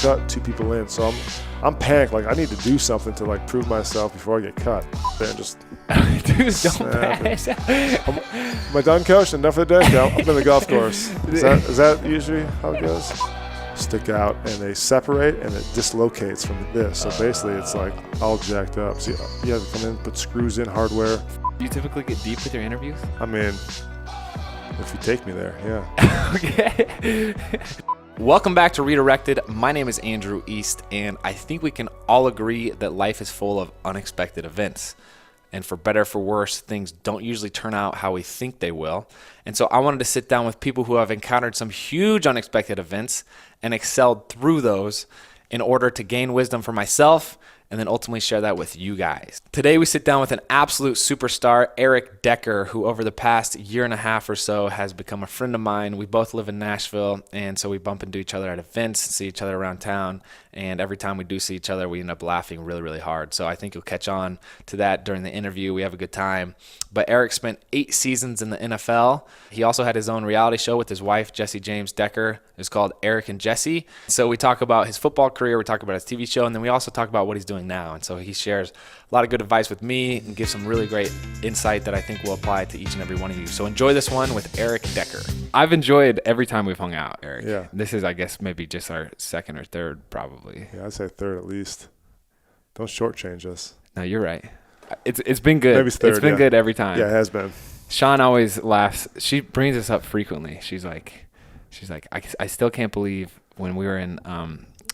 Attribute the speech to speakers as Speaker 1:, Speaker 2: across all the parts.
Speaker 1: cut 2 people in. So I'm panicked. Like, I need to do something to like prove myself before I get cut. Then just
Speaker 2: dude, don't pass.
Speaker 1: Am I done, coach? Enough for the day? No, I'm in the golf course. Is that usually how it goes? Stick out, and they separate, and it dislocates from this. So basically, it's like all jacked up. So you have to come in, put screws in, hardware.
Speaker 2: Do you typically get deep with your interviews?
Speaker 1: I mean, if you take me there, yeah.
Speaker 2: Okay. Welcome back to Redirected. My name is Andrew East, and I think we can all agree that life is full of unexpected events. And for better or for worse, things don't usually turn out how we think they will. And so I wanted to sit down with people who have encountered some huge unexpected events and excelled through those in order to gain wisdom for myself and then ultimately share that with you guys. Today we sit down with an absolute superstar, Eric Decker, who over the past year and a half or so has become a friend of mine. We both live in Nashville, and so we bump into each other at events, see each other around town, and every time we do see each other, we end up laughing really, really hard. So I think you'll catch on to that during the interview. We have a good time. But Eric spent 8 seasons in the NFL. He also had his own reality show with his wife, Jessie James Decker. It's called Eric and Jessie. So we talk about his football career, we talk about his TV show, and then we also talk about what he's doing now. And so he shares a lot of good advice with me and gives some really great insight that I think will apply to each and every one of you. So enjoy this one with Eric Decker. I've enjoyed every time we've hung out, Eric.
Speaker 1: Yeah.
Speaker 2: This is, I guess, maybe just our second or third, probably.
Speaker 1: Yeah, I'd say third at least. Don't shortchange us.
Speaker 2: No, you're right. It's been good.
Speaker 1: Maybe third,
Speaker 2: it's been good every time.
Speaker 1: Yeah, it has been.
Speaker 2: Shawn always laughs. She brings us up frequently. She's like, I still can't believe when we were in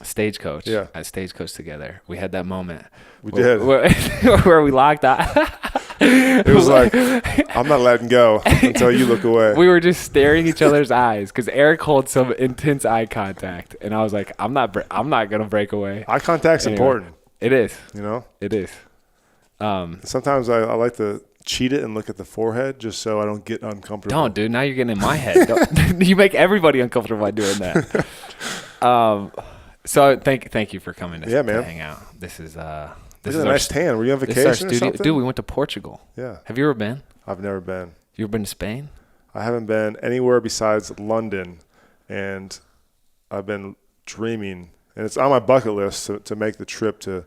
Speaker 2: Stagecoach at Stagecoach together, we had that moment.
Speaker 1: We did.
Speaker 2: Where we locked out.
Speaker 1: It was like, I'm not letting go until you look away.
Speaker 2: We were just staring each other's eyes because Eric holds some intense eye contact, and I was like, I'm not gonna break away.
Speaker 1: Eye contact's important.
Speaker 2: It is.
Speaker 1: You know.
Speaker 2: It is.
Speaker 1: Sometimes I like to cheat it and look at the forehead just so I don't get uncomfortable.
Speaker 2: Don't, dude. Now you're getting in my head. You make everybody uncomfortable by doing that. So thank you for coming to hang out. This is a
Speaker 1: nice tan. Were you on vacation or something?
Speaker 2: Dude, we went to Portugal.
Speaker 1: Yeah.
Speaker 2: Have you ever been?
Speaker 1: I've never been.
Speaker 2: You ever been to Spain?
Speaker 1: I haven't been anywhere besides London, and I've been dreaming, and it's on my bucket list to make the trip to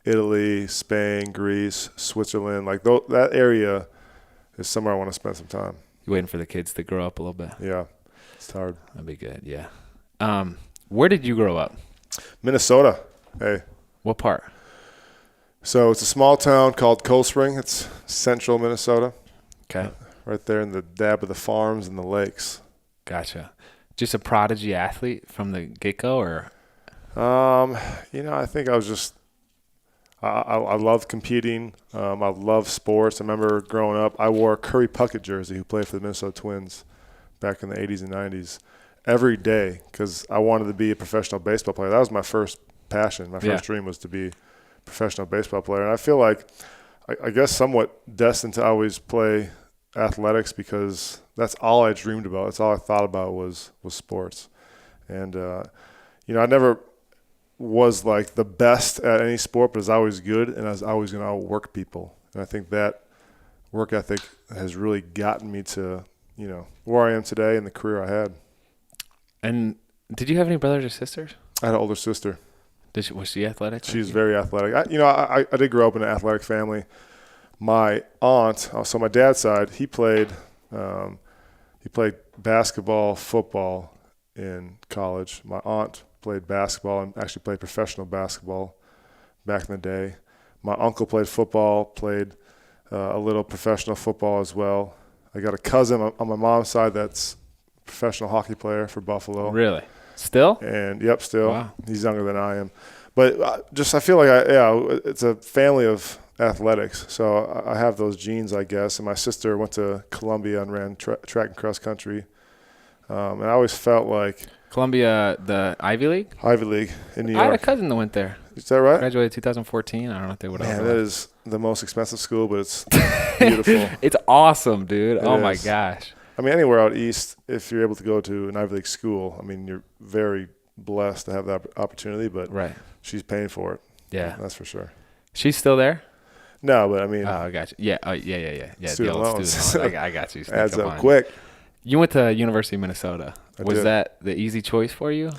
Speaker 1: Italy, Spain, Greece, Switzerland. Like that area is somewhere I want to spend some time.
Speaker 2: You waiting for the kids to grow up a little bit?
Speaker 1: Yeah. It's hard.
Speaker 2: That'd be good, yeah. Where did you grow up?
Speaker 1: Minnesota. Hey.
Speaker 2: What part?
Speaker 1: So it's a small town called Cold Spring. It's central Minnesota.
Speaker 2: Okay.
Speaker 1: Right there in the dab of the farms and the lakes.
Speaker 2: Gotcha. Just a prodigy athlete from the get-go, or?
Speaker 1: I think I was just I love competing. I love sports. I remember growing up, I wore a Curry Puckett jersey, who played for the Minnesota Twins back in the 80s and 90s, every day because I wanted to be a professional baseball player. That was my first passion. My first dream was to be a professional baseball player. And I feel like, I guess, somewhat destined to always play athletics because that's all I dreamed about. That's all I thought about was sports. And, I never was like the best at any sport, but I was always good, and I was always going to outwork people. And I think that work ethic has really gotten me to, where I am today and the career I had.
Speaker 2: And did you have any brothers or sisters?
Speaker 1: I had an older sister.
Speaker 2: Was she athletic?
Speaker 1: She was very athletic. I did grow up in an athletic family. My aunt, so my dad's side, he played basketball, football in college. My aunt played basketball and actually played professional basketball back in the day. My uncle played football, played a little professional football as well. I got a cousin on my mom's side that's a professional hockey player for Buffalo.
Speaker 2: Really? Still?
Speaker 1: And yep, still.
Speaker 2: Wow.
Speaker 1: He's younger than I am. But I feel like it's a family of athletics. So I have those genes, I guess. And my sister went to Columbia and ran track and cross country. And I always felt like
Speaker 2: Columbia, the Ivy League?
Speaker 1: Ivy League in New York.
Speaker 2: I had a cousin that went there.
Speaker 1: Is that right?
Speaker 2: Graduated 2014. I don't know if they would have.
Speaker 1: Man, that is the most expensive school, but it's beautiful.
Speaker 2: It's awesome, dude.
Speaker 1: It
Speaker 2: oh,
Speaker 1: is.
Speaker 2: My gosh.
Speaker 1: I mean, anywhere out east, if you're able to go to an Ivy League school, I mean, you're very blessed to have that opportunity, but she's paying for it.
Speaker 2: Yeah.
Speaker 1: That's for sure.
Speaker 2: She's still there?
Speaker 1: No, but I mean.
Speaker 2: Oh, I got you. Yeah. Oh, yeah.
Speaker 1: Student loans.
Speaker 2: I got you.
Speaker 1: Adds up quick.
Speaker 2: You went to University of Minnesota. Was that the easy choice for you?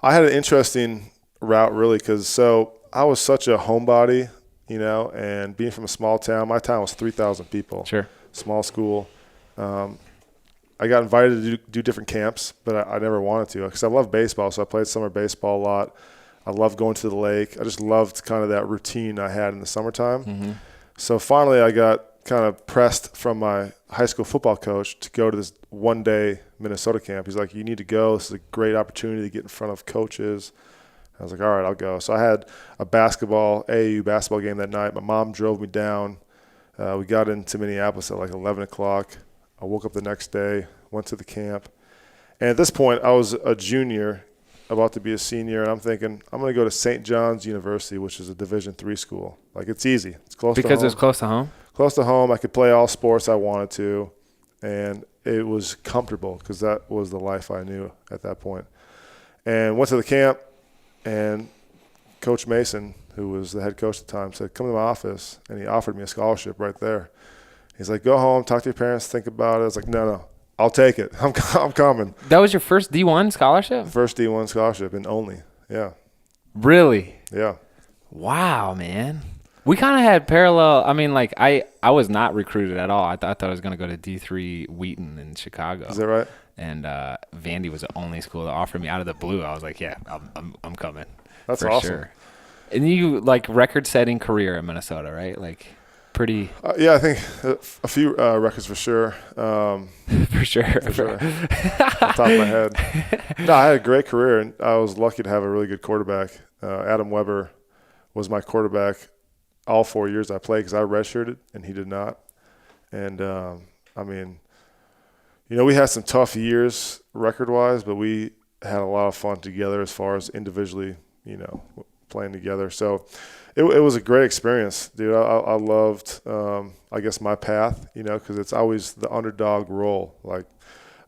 Speaker 1: I had an interesting route really, because so I was such a homebody, and being from a small town, my town was 3,000 people.
Speaker 2: Sure.
Speaker 1: Small school. I got invited to do different camps, but I never wanted to because I love baseball. So I played summer baseball a lot. I loved going to the lake. I just loved kind of that routine I had in the summertime.
Speaker 2: Mm-hmm.
Speaker 1: So finally I got kind of pressed from my high school football coach to go to this one-day Minnesota camp. He's like, you need to go. This is a great opportunity to get in front of coaches. I was like, all right, I'll go. So I had a AAU basketball game that night. My mom drove me down. We got into Minneapolis at like 11 o'clock. I woke up the next day, went to the camp. And at this point, I was a junior, about to be a senior, and I'm thinking, I'm going to go to St. John's University, which is a Division III school. Like, it's easy. It's close to home.
Speaker 2: Because it's close to home?
Speaker 1: Close to home. I could play all sports I wanted to, and it was comfortable because that was the life I knew at that point. And went to the camp, and Coach Mason, who was the head coach at the time, said, come to my office, and he offered me a scholarship right there. He's like, go home, talk to your parents, think about it. I was like, no, I'll take it. I'm coming.
Speaker 2: That was your first D1 scholarship?
Speaker 1: First D1 scholarship and only, yeah.
Speaker 2: Really?
Speaker 1: Yeah.
Speaker 2: Wow, man. We kind of had parallel. I mean, like, I was not recruited at all. I thought I was going to go to D3 Wheaton in Chicago.
Speaker 1: Is that right?
Speaker 2: And Vandy was the only school that offered me out of the blue. I was like, yeah, I'm coming.
Speaker 1: That's
Speaker 2: for
Speaker 1: awesome.
Speaker 2: Sure. And you, like, record-setting career in Minnesota, right? Like, pretty.
Speaker 1: Yeah, I think a few records for sure.
Speaker 2: For sure.
Speaker 1: For sure. Off the top of my head. No, I had a great career, and I was lucky to have a really good quarterback. Adam Weber was my quarterback all 4 years I played because I redshirted and he did not. And, I mean, we had some tough years record-wise, but we had a lot of fun together as far as individually, playing together. So it was a great experience, dude. I loved, I guess, my path, because it's always the underdog role. Like,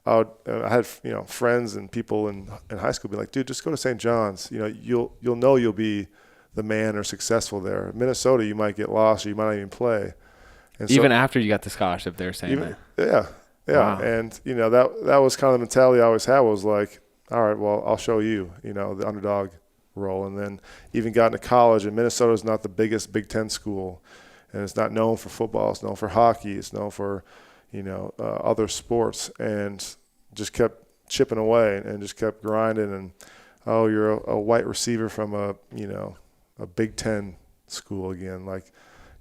Speaker 1: I had, friends and people in high school be like, dude, just go to St. John's. You'll know you'll be the man or successful there. Minnesota, you might get lost or you might not even play. And
Speaker 2: even after you got the scholarship, they were saying that.
Speaker 1: Yeah. Wow. And, that was kind of the mentality I always had, was like, all right, well, I'll show you, the underdog role. And then even got into college, and Minnesota is not the biggest Big Ten school, and it's not known for football. It's known for hockey. It's known for, other sports, and just kept chipping away and just kept grinding. And, oh, you're a white receiver from a Big Ten school again. Like,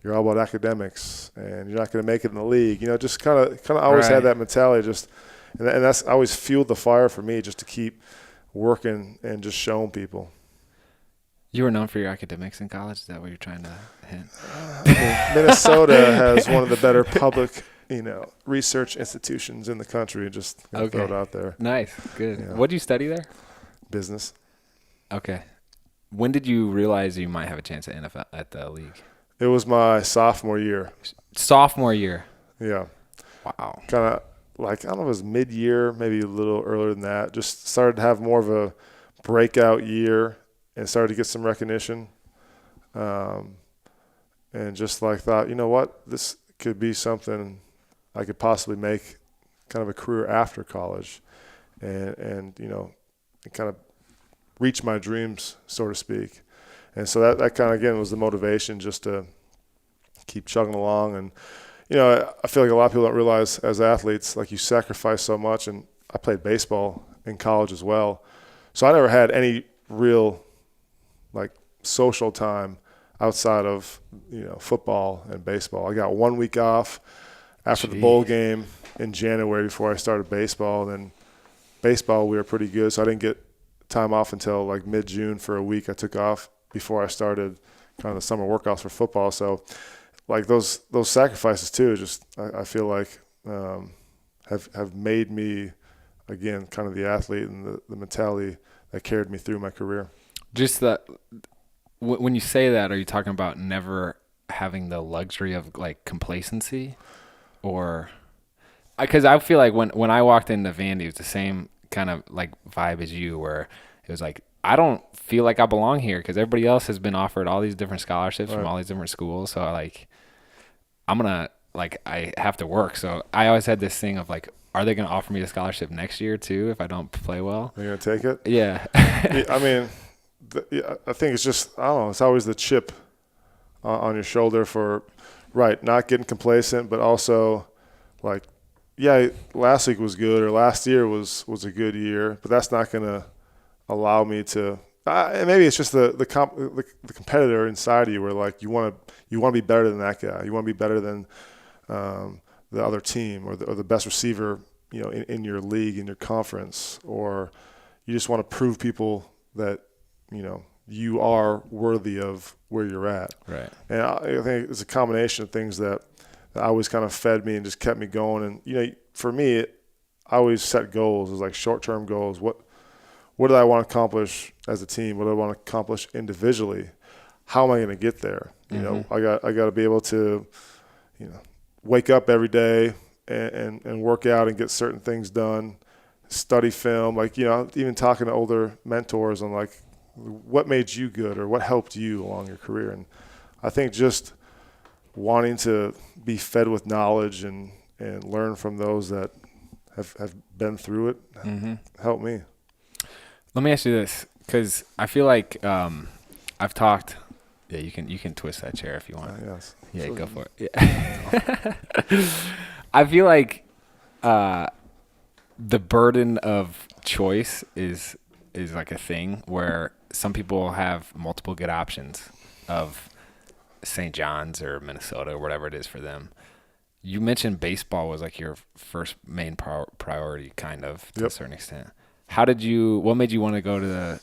Speaker 1: you're all about academics, and you're not going to make it in the league. Just kind of always had that mentality. Just, and that's always fueled the fire for me, just to keep working and just showing people.
Speaker 2: You were known for your academics in college? Is that what you're trying to hint?
Speaker 1: Minnesota has one of the better public, research institutions in the country. Just throw it out there.
Speaker 2: Nice. Good. What did you study there?
Speaker 1: Business.
Speaker 2: Okay. When did you realize you might have a chance at NFL at the league?
Speaker 1: It was my sophomore year.
Speaker 2: Sophomore year.
Speaker 1: Yeah.
Speaker 2: Wow.
Speaker 1: Kind of like, I don't know, it was mid-year, maybe a little earlier than that. Just started to have more of a breakout year and started to get some recognition. And just thought, you know what, this could be something I could possibly make kind of a career after college and kind of reach my dreams, so to speak. And so that kind of, again, was the motivation, just to keep chugging along. And, I feel like a lot of people don't realize, as athletes, like, you sacrifice so much. And I played baseball in college as well. So I never had any real, social time outside of, football and baseball. I got 1 week off after the bowl game in January before I started baseball. Then baseball, we were pretty good, so I didn't get time off until mid-June for a week. I took off before I started kind of the summer workouts for football. So those sacrifices too, just I feel like have made me, again, kind of the athlete and the mentality that carried me through my career.
Speaker 2: Just that, when you say that, are you talking about never having the luxury of complacency, or because I feel like when I walked into Vandy, it was the same kind of vibe as you, where it was like, I don't feel like I belong here because everybody else has been offered all these different scholarships from all these different schools. So I'm gonna I have to work. So I always had this thing of are they gonna offer me the scholarship next year too if I don't play well?
Speaker 1: Are you gonna take it?
Speaker 2: Yeah.
Speaker 1: I mean, I think it's just, I don't know, it's always the chip on your shoulder for, right, not getting complacent, but also like, yeah, last week was good or last year was a good year, but that's not going to allow me to. And maybe it's just the competitor inside of you, where like you want to be better than that guy. You want to be better than the other team or the best receiver, in your league, in your conference, or you just want to prove people that you are worthy of where you're at.
Speaker 2: Right.
Speaker 1: And I think it's a combination of things that always kind of fed me and just kept me going. And for me, I always set goals as like short-term goals. What do I want to accomplish as a team? What do I want to accomplish individually? How am I going to get there? I got to be able to, wake up every day and work out and get certain things done, study film, like, even talking to older mentors on like what made you good or what helped you along your career. And I think just wanting to be fed with knowledge and learn from those that have been through it helped me.
Speaker 2: Let me ask you this, because I feel like I've talked. Yeah, you can twist that chair if you want.
Speaker 1: Yes.
Speaker 2: Yeah, go for it. Yeah. I feel like the burden of choice is like a thing where some people have multiple good options of St. John's or Minnesota or whatever it is for them. You mentioned baseball was like your first main priority, kind of, to a certain extent. What made you want to go to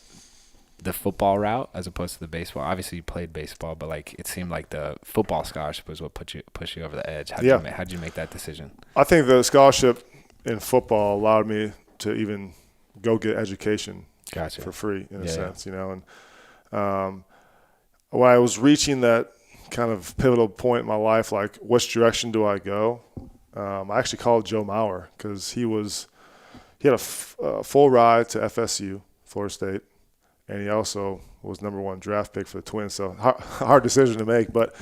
Speaker 2: the football route as opposed to the baseball? Obviously you played baseball, but like it seemed like the football scholarship was what pushed you over the edge. How'd you make that decision? I
Speaker 1: think the scholarship in football allowed me to even go get education for free in a sense, and when I was reaching that kind of pivotal point in my life, like which direction do I go? I actually called Joe Mauer because he had a full ride to FSU, Florida State, and he also was #1 draft pick for the Twins. So hard decision to make, but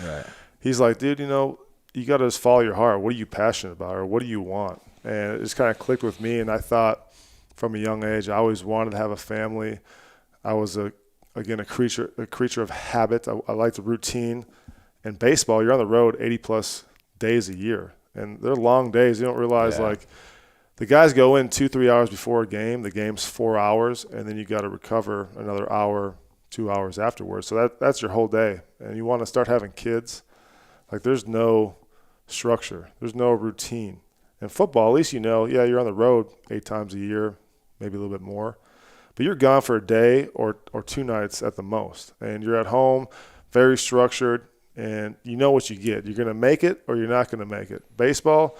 Speaker 1: he's like, dude, you got to just follow your heart. What are you passionate about, or what do you want? And it just kind of clicked with me. And I thought from a young age, I always wanted to have a family. I was a creature of habit. I liked the routine. In baseball, you're on the road 80+ days a year, and they're long days. You don't realize like. The guys go in 2-3 hours before a game. The game's 4 hours, and then you got to recover another hour, 2 hours afterwards. So that's your whole day. And you want to start having kids. Like there's no structure. There's no routine. In football, at least you're on the road 8 times a year, maybe a little bit more. But you're gone for a day or 2 nights at the most. And you're at home, very structured, and you know what you get. You're going to make it or you're not going to make it. Baseball,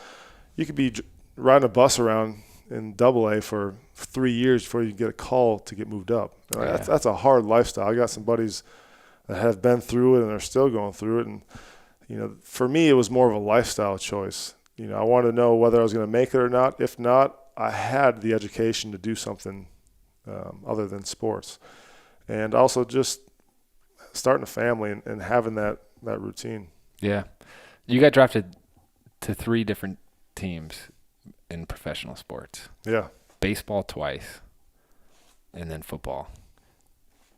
Speaker 1: you could be riding a bus around in AA for 3 years before you get a call to get moved up. That's a hard lifestyle. I got some buddies that have been through it and are still going through it. And, for me, it was more of a lifestyle choice. I wanted to know whether I was going to make it or not. If not, I had the education to do something other than sports. And also just starting a family and having that routine.
Speaker 2: Yeah. You got drafted to 3 different teams in professional sports.
Speaker 1: Yeah.
Speaker 2: Baseball twice, and then football.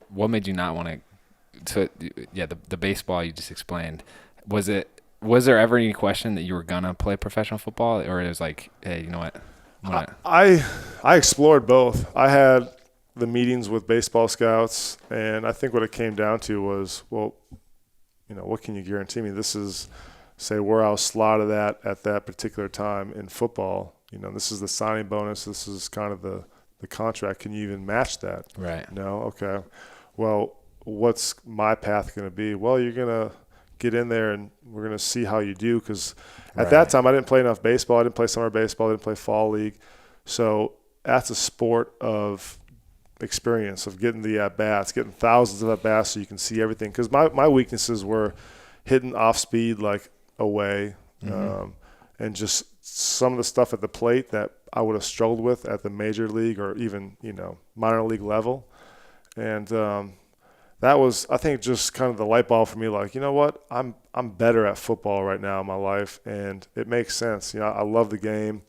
Speaker 2: What made you not want to? So yeah, the baseball you just explained. Was there ever any question that you were gonna play professional football, or it was like, hey, you know what?
Speaker 1: I explored both. I had the meetings with baseball scouts, and I think what it came down to was, well, what can you guarantee me? This is, say, where I was slotted at that particular time in football. This is the signing bonus. This is kind of the contract. Can you even match that?
Speaker 2: Right.
Speaker 1: No? Okay. Well, what's my path going to be? Well, you're going to get in there and we're going to see how you do, because at that time I didn't play enough baseball. I didn't play summer baseball. I didn't play fall league. So that's a sport of experience, of getting the at-bats, getting thousands of at-bats so you can see everything. Because my weaknesses were hitting off speed like away, and just some of the stuff at the plate that I would have struggled with at the major league or even, minor league level. And that was, I think, just kind of the light bulb for me, like, you know what, I'm better at football right now in my life, and it makes sense. I love the game.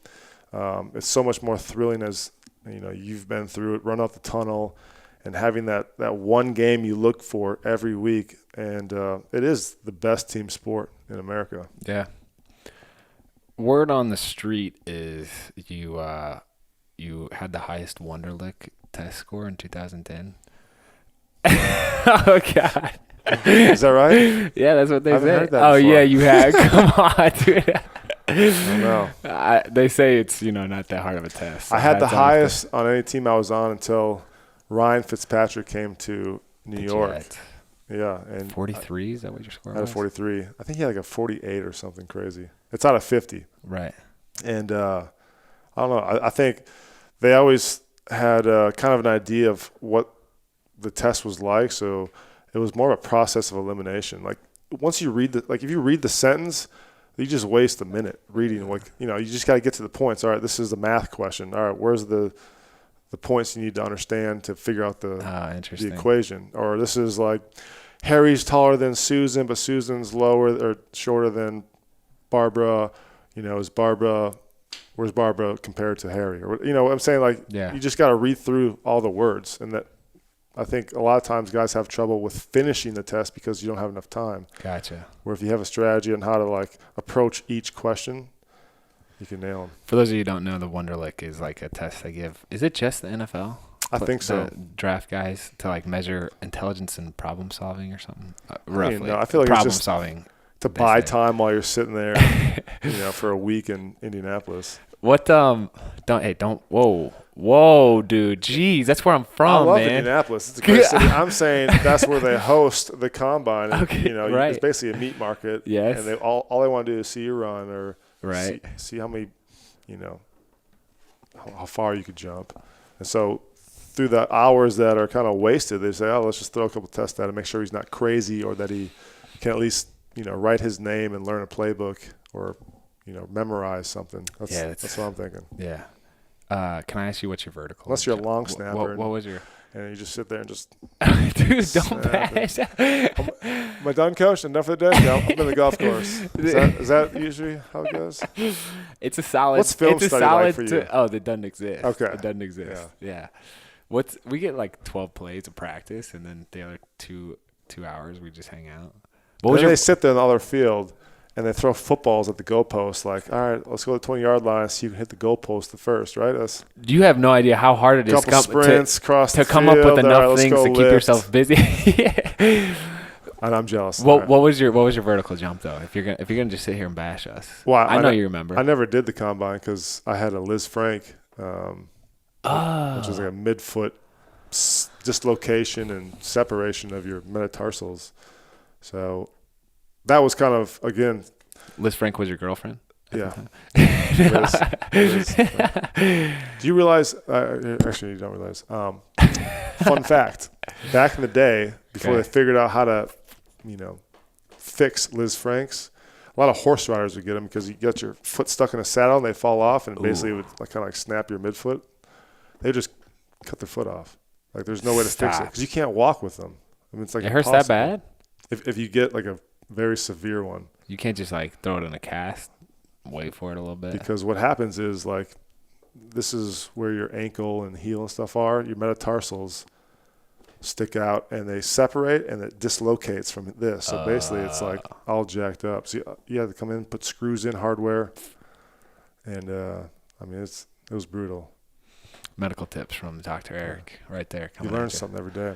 Speaker 1: It's so much more thrilling as, you've been through it, run out the tunnel, and having that one game you look for every week. And it is the best team sport in America.
Speaker 2: Yeah. Word on the street is you had the highest Wonderlic test score in 2010. Oh God.
Speaker 1: Is that right?
Speaker 2: Yeah, that's what they
Speaker 1: I haven't
Speaker 2: say.
Speaker 1: heard that
Speaker 2: Oh
Speaker 1: before.
Speaker 2: yeah, you have. Come on, dude.
Speaker 1: I know.
Speaker 2: They say it's not that hard of a test.
Speaker 1: I had the
Speaker 2: Hats off
Speaker 1: highest on any team I was on until Ryan Fitzpatrick came to New
Speaker 2: the
Speaker 1: York.
Speaker 2: Jets.
Speaker 1: Yeah, and
Speaker 2: 43. Is that what your score
Speaker 1: I had a
Speaker 2: was?
Speaker 1: 43. I think he had like a 48 or something crazy. It's out of 50.
Speaker 2: Right.
Speaker 1: And I don't know. I think they always had kind of an idea of what the test was like. So it was more of a process of elimination. Like once you read if you read the sentence, you just waste a minute reading. Like, you just got to get to the points. All right, this is the math question. All right, where's the points you need to understand to figure out the equation? Or this is like Harry's taller than Susan, but Susan's lower or shorter than Barbara. Where's Barbara compared to Harry? Or what I'm saying? Like, you just got to read through all the words. And that, I think a lot of times guys have trouble with finishing the test because you don't have enough time.
Speaker 2: Gotcha.
Speaker 1: Where if you have a strategy on how to approach each question, you can nail them.
Speaker 2: For those of you who don't know, the Wonderlic is like a test they give. Is it just the NFL?
Speaker 1: I think so.
Speaker 2: Draft guys to measure intelligence and problem solving or something. Roughly.
Speaker 1: I feel like
Speaker 2: problem
Speaker 1: it's just
Speaker 2: solving.
Speaker 1: To buy time while you're sitting there, for a week in Indianapolis.
Speaker 2: What whoa, dude, jeez, that's where I'm from,
Speaker 1: I love
Speaker 2: man.
Speaker 1: Indianapolis. It's a great city. I'm saying that's where they host the combine. And,
Speaker 2: Okay, right.
Speaker 1: It's basically a meat market.
Speaker 2: Yes.
Speaker 1: And all they want to do is see you run or see how many, how far you could jump. And so through the hours that are kind of wasted, they say, let's just throw a couple tests at him, make sure he's not crazy or that he can at least write his name and learn a playbook or, memorize something. That's what I'm thinking.
Speaker 2: Yeah. Can I ask you what's your vertical?
Speaker 1: Unless you're a long snapper.
Speaker 2: What was your?
Speaker 1: And you just sit there and just.
Speaker 2: Dude, don't bash.
Speaker 1: Am I done, coach? Enough for the day? No, I'm in the golf course. Is that usually how it goes?
Speaker 2: It's a solid.
Speaker 1: What's film study like for you?
Speaker 2: That doesn't exist.
Speaker 1: Okay.
Speaker 2: It doesn't exist. Yeah. We get 12 plays of practice, and then the other 2 hours we just hang out.
Speaker 1: They sit there in the other field, and they throw footballs at the goalpost. Like, all right, let's go to the 20-yard line so you can hit the goalpost the first, right?
Speaker 2: You have no idea how hard it is
Speaker 1: couple sprints across
Speaker 2: to
Speaker 1: the
Speaker 2: come
Speaker 1: field.
Speaker 2: up with enough
Speaker 1: right,
Speaker 2: things to keep yourself busy. Yeah.
Speaker 1: And I'm jealous.
Speaker 2: What was your vertical jump though? If you're gonna just sit here and bash us, well, I know you remember.
Speaker 1: I never did the combine because I had a Liz Frank, which is like a midfoot dislocation and separation of your metatarsals. So that was kind of, again.
Speaker 2: Liz Frank was your girlfriend?
Speaker 1: Yeah. Liz. Do you realize, actually you don't realize, fun fact, back in the day, before they figured out how to, fix Liz Franks, a lot of horse riders would get them because you get your foot stuck in a saddle and they fall off and basically it would kind of snap your midfoot. They just cut their foot off. Like there's no way to fix it because you can't walk with them. I mean, it's like
Speaker 2: it hurts that bad?
Speaker 1: If you get like a very severe one.
Speaker 2: You can't just throw it in a cast, wait for it a little bit.
Speaker 1: Because what happens is this is where your ankle and heel and stuff are. Your metatarsals stick out and they separate and it dislocates from this. So basically it's all jacked up. So you have to come in, put screws in, hardware. And it was brutal.
Speaker 2: Medical tips from Dr. Eric right there.
Speaker 1: You learn something every day.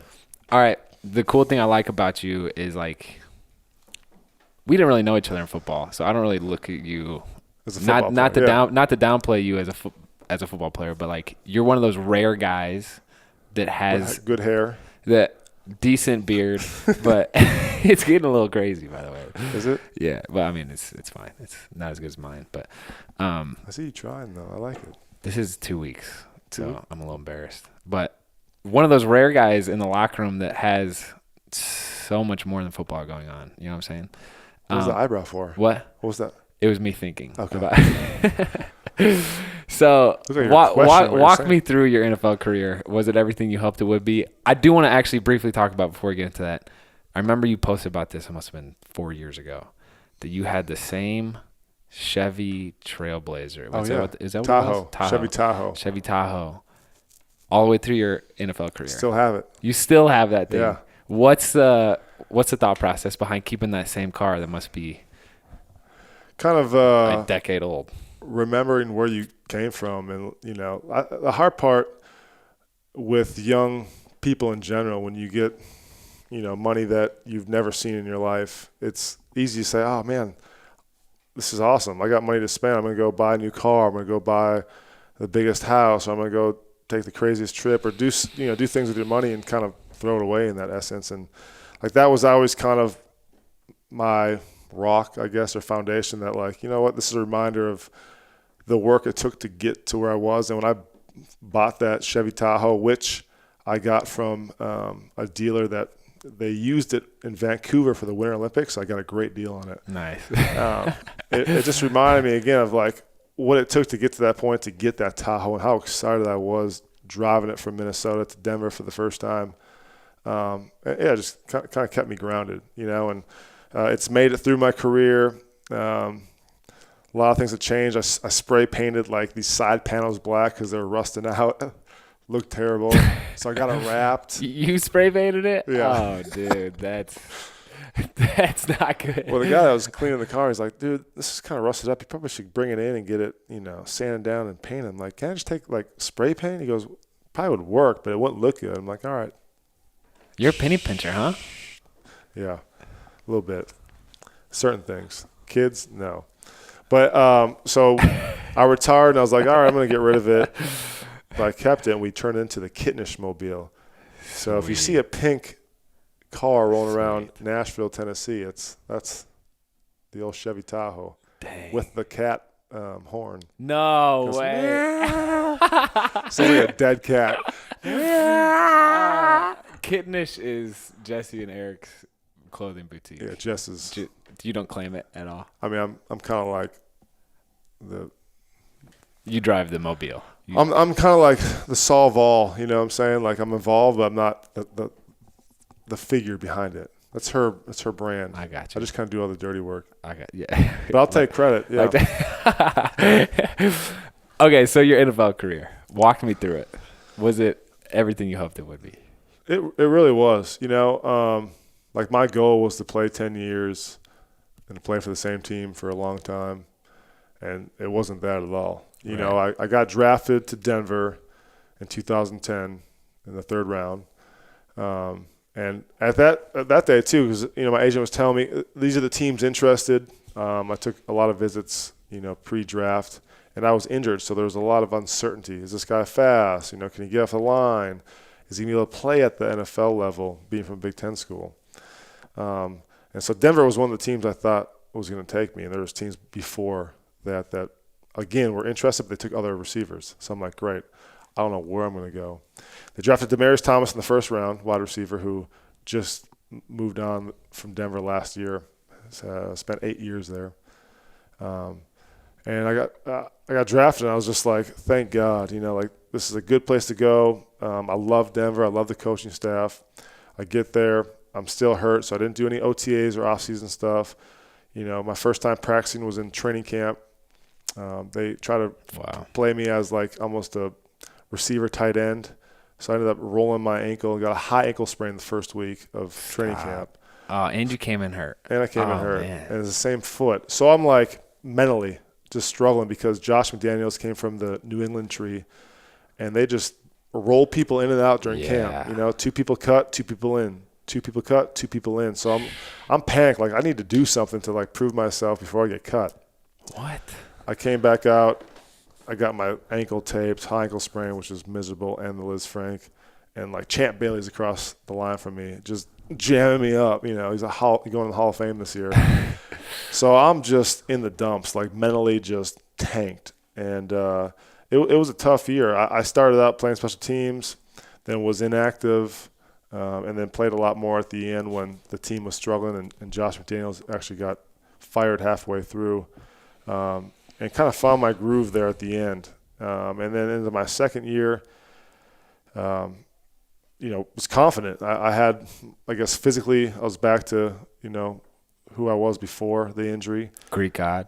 Speaker 2: All right. The cool thing I like about you is we didn't really know each other in football, so I don't really look at you
Speaker 1: as a
Speaker 2: not to downplay you as a football player, but you're one of those rare guys that has
Speaker 1: good hair,
Speaker 2: that decent beard, but it's getting a little crazy, by the way.
Speaker 1: Is it?
Speaker 2: Yeah, but I mean it's fine. It's not as good as mine, but
Speaker 1: I see you trying though. I like it.
Speaker 2: This is 2 weeks, so I'm a little embarrassed. But one of those rare guys in the locker room that has so much more than football going on. You know what I'm saying?
Speaker 1: What was the eyebrow for?
Speaker 2: What
Speaker 1: was that?
Speaker 2: It was me thinking.
Speaker 1: Okay.
Speaker 2: So
Speaker 1: like
Speaker 2: walk me through your NFL career. Was it everything you hoped it would be? I do want to actually briefly talk about before we get into that. I remember you posted about this. It must have been 4 years ago that you had the same Chevy Trailblazer. Is that what
Speaker 1: Tahoe.
Speaker 2: it was? Tahoe.
Speaker 1: Chevy Tahoe.
Speaker 2: Chevy Tahoe. all the way through your NFL career.
Speaker 1: Still have it.
Speaker 2: You still have that thing.
Speaker 1: Yeah.
Speaker 2: What's the thought process behind keeping that same car that must be
Speaker 1: kind of
Speaker 2: a decade old?
Speaker 1: Remembering where you came from, and the hard part with young people in general, when you get money that you've never seen in your life, it's easy to say, oh man, this is awesome, I got money to spend, I'm going to go buy a new car, I'm going to go buy the biggest house, or I'm going to go take the craziest trip, or do things with your money and kind of throw it away in that essence. And like that was always kind of my rock, I guess, or foundation, that like, you know what, this is a reminder of the work it took to get to where I was. And when I bought that Chevy Tahoe, which I got from a dealer that they used it in Vancouver for the Winter Olympics, so I got a great deal on it.
Speaker 2: Nice.
Speaker 1: It just reminded me again of like what it took to get to that point, to get that Tahoe, and how excited I was driving it from Minnesota to Denver for the first time. It just kind of kept me grounded, and it's made it through my career. A lot of things have changed. I spray painted like these side panels black because they were rusting out. Looked terrible. So I got it wrapped.
Speaker 2: You spray painted it?
Speaker 1: Yeah.
Speaker 2: Oh, dude, that's not good.
Speaker 1: Well, the guy that was cleaning the car, he's like, dude, this is kind of rusted up. You probably should bring it in and get it, sanded down and painted. I'm like, can I just take like spray paint? He goes, probably would work, but it wouldn't look good. I'm like, all right.
Speaker 2: You're a penny pincher, huh?
Speaker 1: Yeah, a little bit. Certain things. Kids, no. But so I retired, and I was like, all right, I'm going to get rid of it. But I kept it, and we turned it into the Kittenish Mobile. So if you see a pink car rolling around Nashville, Tennessee, that's the old Chevy Tahoe.
Speaker 2: Dang.
Speaker 1: With the cat horn.
Speaker 2: No way.
Speaker 1: Sounds like a dead cat.
Speaker 2: Kittenish is Jesse and Eric's clothing boutique.
Speaker 1: Yeah, Jess's.
Speaker 2: You don't claim it at all.
Speaker 1: I mean, I'm kind of like
Speaker 2: You drive the mobile.
Speaker 1: I'm kind of like the solve all. You know what I'm saying? Like I'm involved, but I'm not the figure behind it. That's her brand.
Speaker 2: I got you.
Speaker 1: I just kind of do all the dirty work.
Speaker 2: Yeah.
Speaker 1: But I'll take credit. Yeah.
Speaker 2: Okay, so your NFL career. Walk me through it. Was it everything you hoped it would be?
Speaker 1: It really was. Like my goal was to play 10 years and to play for the same team for a long time, and it wasn't that at all. I got drafted to Denver in 2010 in the third round. And at that day too, because my agent was telling me these are the teams interested. I took a lot of visits, pre-draft, and I was injured, so there was a lot of uncertainty. Is this guy fast? Can he get off the line? Is he going to be able to play at the NFL level, being from a Big Ten school? And so Denver was one of the teams I thought was going to take me, and there was teams before that again were interested, but they took other receivers. So I'm like, great. I don't know where I'm going to go. They drafted Demaryius Thomas in the first round, wide receiver, who just moved on from Denver last year. Spent 8 years there, and I got drafted. And I was just like, thank God, like this is a good place to go. I love Denver. I love the coaching staff. I get there. I'm still hurt, so I didn't do any OTAs or off-season stuff. My first time practicing was in training camp. They try to play me as like almost a receiver tight end. So I ended up rolling my ankle and got a high ankle sprain the first week of training camp.
Speaker 2: Oh, and you came in hurt.
Speaker 1: And I came in hurt.
Speaker 2: Man.
Speaker 1: And it's the same foot. So I'm like mentally just struggling because Josh McDaniels came from the New England tree, and they just roll people in and out during camp. 2 people cut, 2 people in. 2 people cut, 2 people in. So I'm panicked. Like I need to do something to like prove myself before I get cut.
Speaker 2: What?
Speaker 1: I came back out. I got my ankle taped, high ankle sprain, which was miserable, and the Liz Frank, and like Champ Bailey's across the line from me, just jamming me up. He's going to the Hall of Fame this year. So I'm just in the dumps, like mentally just tanked, and it was a tough year. I started out playing special teams, then was inactive, and then played a lot more at the end when the team was struggling, and Josh McDaniels actually got fired halfway through. And kind of found my groove there at the end. And then into my second year, was confident. I had, I guess, physically, I was back to, who I was before the injury.
Speaker 2: Greek God.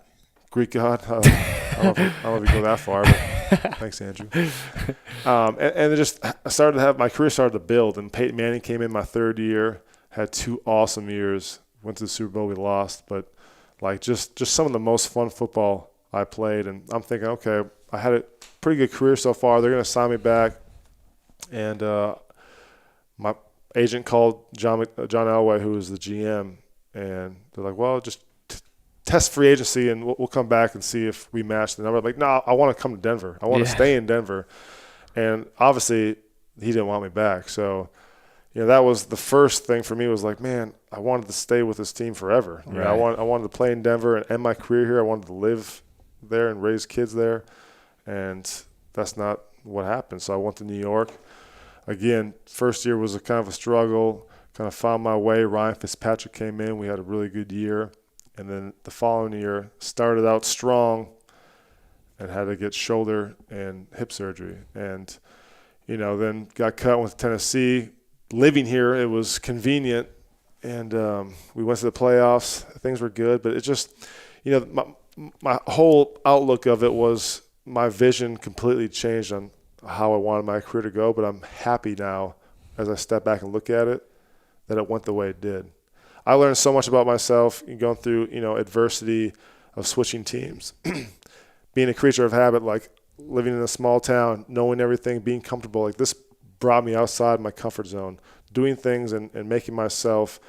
Speaker 1: I I don't know if you go that far, but thanks, Andrew. And it just my career started to build, and Peyton Manning came in my third year, had 2 awesome years, went to the Super Bowl, we lost, but like just some of the most fun football I played. And I'm thinking, okay, I had a pretty good career so far. They're going to sign me back. And my agent called John Elway, who was the GM, and they're like, well, just test free agency and we'll come back and see if we match the number. I'm like, no, I want to come to Denver. I want to stay in Denver. And obviously he didn't want me back. So, that was the first thing for me, was like, man, I wanted to stay with this team forever.
Speaker 2: Right.
Speaker 1: I wanted to play in Denver and end my career here. I wanted to live there and raise kids there. And that's not what happened. So I went to New York. Again, first year was a kind of a struggle, kind of found my way. Ryan Fitzpatrick came in. We had a really good year. And then the following year started out strong and had to get shoulder and hip surgery. And, then got cut, went to Tennessee. Living here, it was convenient. And we went to the playoffs. Things were good. But it just, my whole outlook of it was my vision completely changed on how I wanted my career to go. But I'm happy now, as I step back and look at it, that it went the way it did. I learned so much about myself going through, adversity of switching teams. Being a creature of habit, like living in a small town, knowing everything, being comfortable, like this brought me outside my comfort zone, doing things and making myself,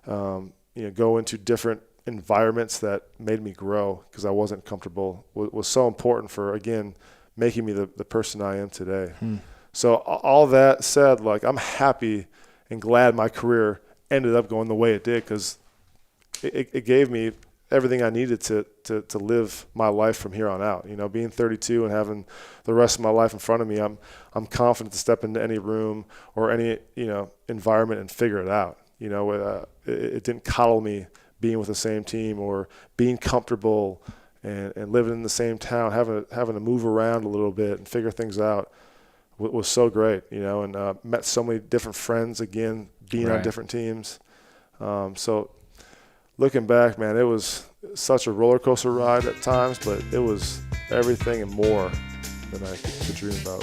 Speaker 1: go into different environments that made me grow because I wasn't comfortable was so important for, again, making me the person I am today. So all that said, like, I'm happy and glad my career ended up going the way it did, because it gave me everything I needed to live my life from here on out. Being 32 and having the rest of my life in front of me, I'm confident to step into any room or any environment and figure it out. It didn't coddle me being with the same team or being comfortable and living in the same town, having to move around a little bit and figure things out was so great, and met so many different friends, again, being on different teams. So looking back, man, it was such a roller coaster ride at times, but it was everything and more than I could dream about.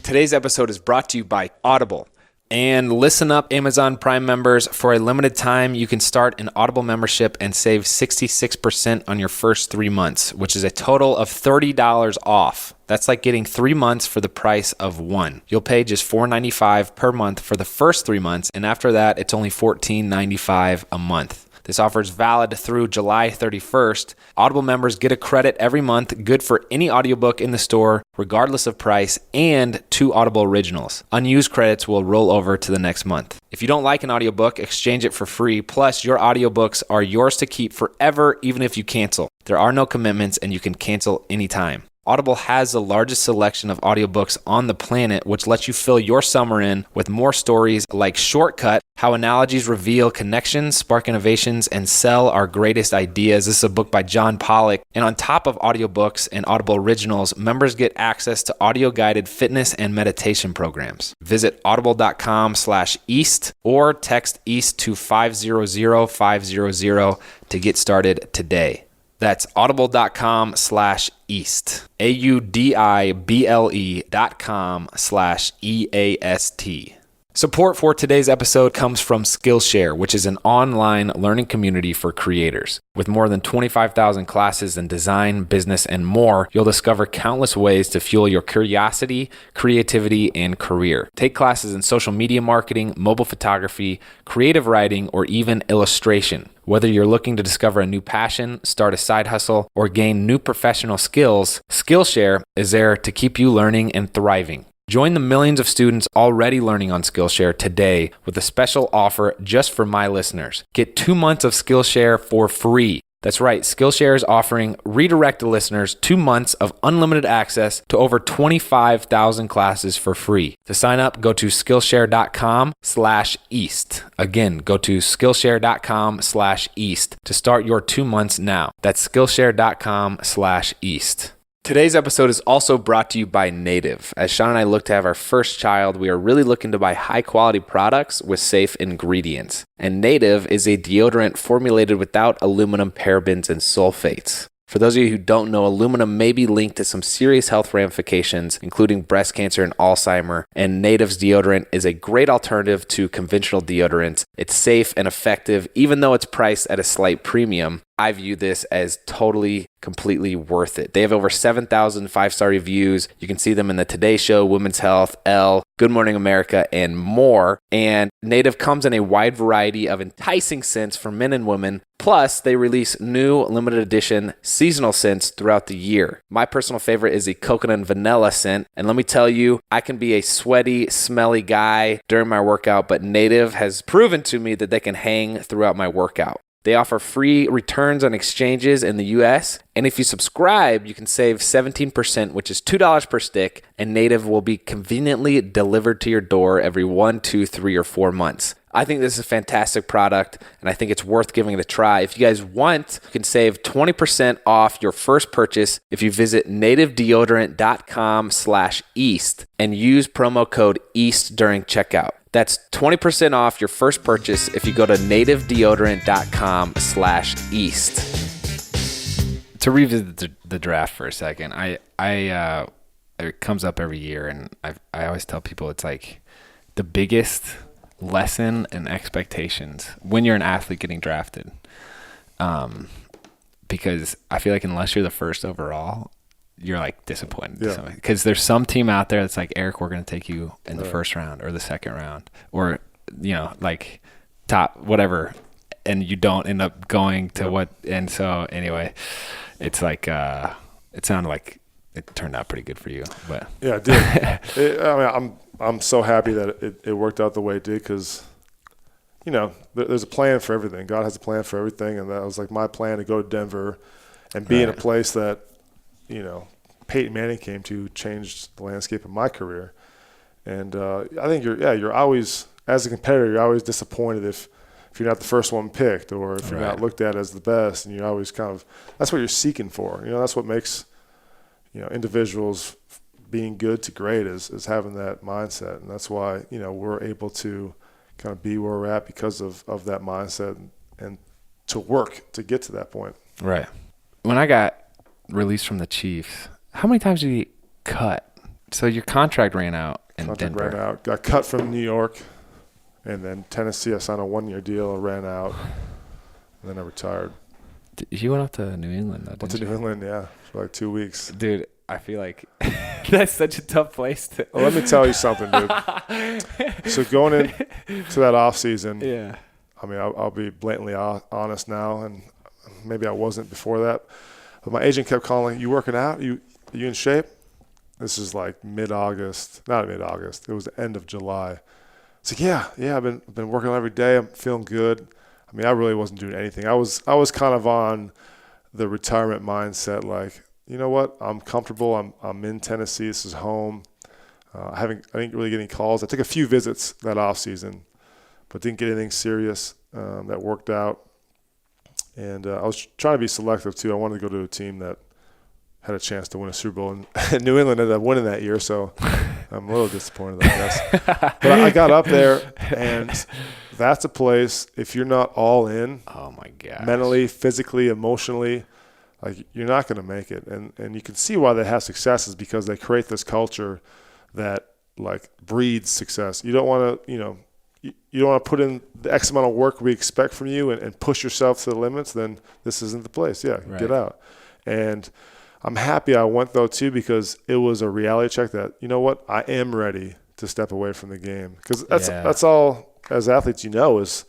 Speaker 2: Today's episode is brought to you by Audible. And listen up, Amazon Prime members, for a limited time, you can start an Audible membership and save 66% on your first 3 months, which is a total of $30 off. That's like getting 3 months for the price of 1. You'll pay just $4.95 per month for the first 3 months, and after that, it's only $14.95 a month. This offer is valid through July 31st. Audible members get a credit every month, good for any audiobook in the store, regardless of price, and 2 Audible originals. Unused credits will roll over to the next month. If you don't like an audiobook, exchange it for free. Plus, your audiobooks are yours to keep forever, even if you cancel. There are no commitments, and you can cancel anytime. Audible has the largest selection of audiobooks on the planet, which lets you fill your summer in with more stories like Shortcut, How Analogies Reveal Connections, Spark Innovations, and Sell Our Greatest Ideas. This is a book by John Pollock. And on top of audiobooks and Audible originals, members get access to audio-guided fitness and meditation programs. Visit audible.com/East or text EAST to 500-500 to get started today. That's audible.com/East, audible.com/EAST. Support for today's episode comes from Skillshare, which is an online learning community for creators. With more than 25,000 classes in design, business, and more, you'll discover countless ways to fuel your curiosity, creativity, and career. Take classes in social media marketing, mobile photography, creative writing, or even illustration. Whether you're looking to discover a new passion, start a side hustle, or gain new professional skills, Skillshare is there to keep you learning and thriving. Join the millions of students already learning on Skillshare today with a special offer just for my listeners. Get 2 months of Skillshare for free. That's right, Skillshare is offering Redirected listeners 2 months of unlimited access to over 25,000 classes for free. To sign up, go to Skillshare.com/East. Again, go to Skillshare.com/East to start your 2 months now. That's Skillshare.com/East. Today's episode is also brought to you by Native. As Shawn and I look to have our first child, we are really looking to buy high-quality products with safe ingredients. And Native is a deodorant formulated without aluminum, parabens, and sulfates. For those of you who don't know, aluminum may be linked to some serious health ramifications, including breast cancer and Alzheimer, and Native's deodorant is a great alternative to conventional deodorants. It's safe and effective, even though it's priced at a slight premium. I view this as totally, completely worth it. They have over 7,000 five-star reviews. You can see them in the Today Show, Women's Health, Elle, Good Morning America, and more. And Native comes in a wide variety of enticing scents for men and women. Plus, they release new limited edition seasonal scents throughout the year. My personal favorite is the coconut and vanilla scent. And let me tell you, I can be a sweaty, smelly guy during my workout, but Native has proven to me that they can hang throughout my workout. They offer free returns on exchanges in the US. And if you subscribe, you can save 17%, which is $2 per stick. And Native will be conveniently delivered to your door every 1, 2, 3, or 4 months. I think this is a fantastic product, and I think it's worth giving it a try. If you guys want, you can save 20% off your first purchase if you visit nativedeodorant.com/East and use promo code EAST during checkout. That's 20% off your first purchase if you go to nativedeodorant.com/East. To revisit the draft for a second, it comes up every year, and I always tell people it's like the biggest lesson and expectations when you're an athlete getting drafted. Because I feel like unless you're the first overall, you're like disappointed.
Speaker 1: Yeah.
Speaker 2: Because there's some team out there that's like, Eric, we're going to take you in the first round or the second round, or, like top whatever. And you don't end up going to what. And so anyway, it's like, it sounded like it turned out pretty good for you, but
Speaker 1: yeah, it did. I'm so happy that it worked out the way it did, because, there's a plan for everything. God has a plan for everything, and that was like my plan to go to Denver and be in a place that, Peyton Manning came to, changed the landscape of my career. And I think you're always, as a competitor, you're always disappointed if you're not the first one picked, or if you're not looked at as the best, and you're always that's what you're seeking for. That's what makes, individuals being good to great is having that mindset. And that's why, we're able to kind of be where we're at because of that mindset and to work to get to that point.
Speaker 2: Right. When I got released from the Chiefs, how many times did you cut? So your contract ran out in Denver.
Speaker 1: Ran out. Got cut from New York, and then Tennessee, I signed a 1-year deal, ran out, and then I retired.
Speaker 2: You went up to New England, though,
Speaker 1: Went to New England, yeah, for like 2 weeks.
Speaker 2: Dude, I feel like that's such a tough place to.
Speaker 1: Well, let me tell you something, dude. So going into that off season,
Speaker 2: yeah.
Speaker 1: I mean, I'll be blatantly honest now, and maybe I wasn't before that. But my agent kept calling, "You working out? You in shape?" This is like mid-August, not mid-August. It was the end of July. It's like, yeah, I've been working out every day. I'm feeling good. I mean, I really wasn't doing anything. I was kind of on the retirement mindset, like, you know what? I'm comfortable. I'm in Tennessee. This is home. I didn't really get any calls. I took a few visits that off season, but didn't get anything serious that worked out. And I was trying to be selective too. I wanted to go to a team that had a chance to win a Super Bowl, and New England ended up winning that year. So I'm a little disappointed, I guess. But I got up there, and that's a place, if you're not all in,
Speaker 2: oh my gosh,
Speaker 1: mentally, physically, emotionally, like, you're not going to make it. And you can see why they have success is because they create this culture that, like, breeds success. You don't want to, you don't want to put in the X amount of work we expect from you and push yourself to the limits, then this isn't the place. Yeah, Get out. And I'm happy I went, though, too, because it was a reality check that, you know what, I am ready to step away from the game. Because that's all, as athletes, is,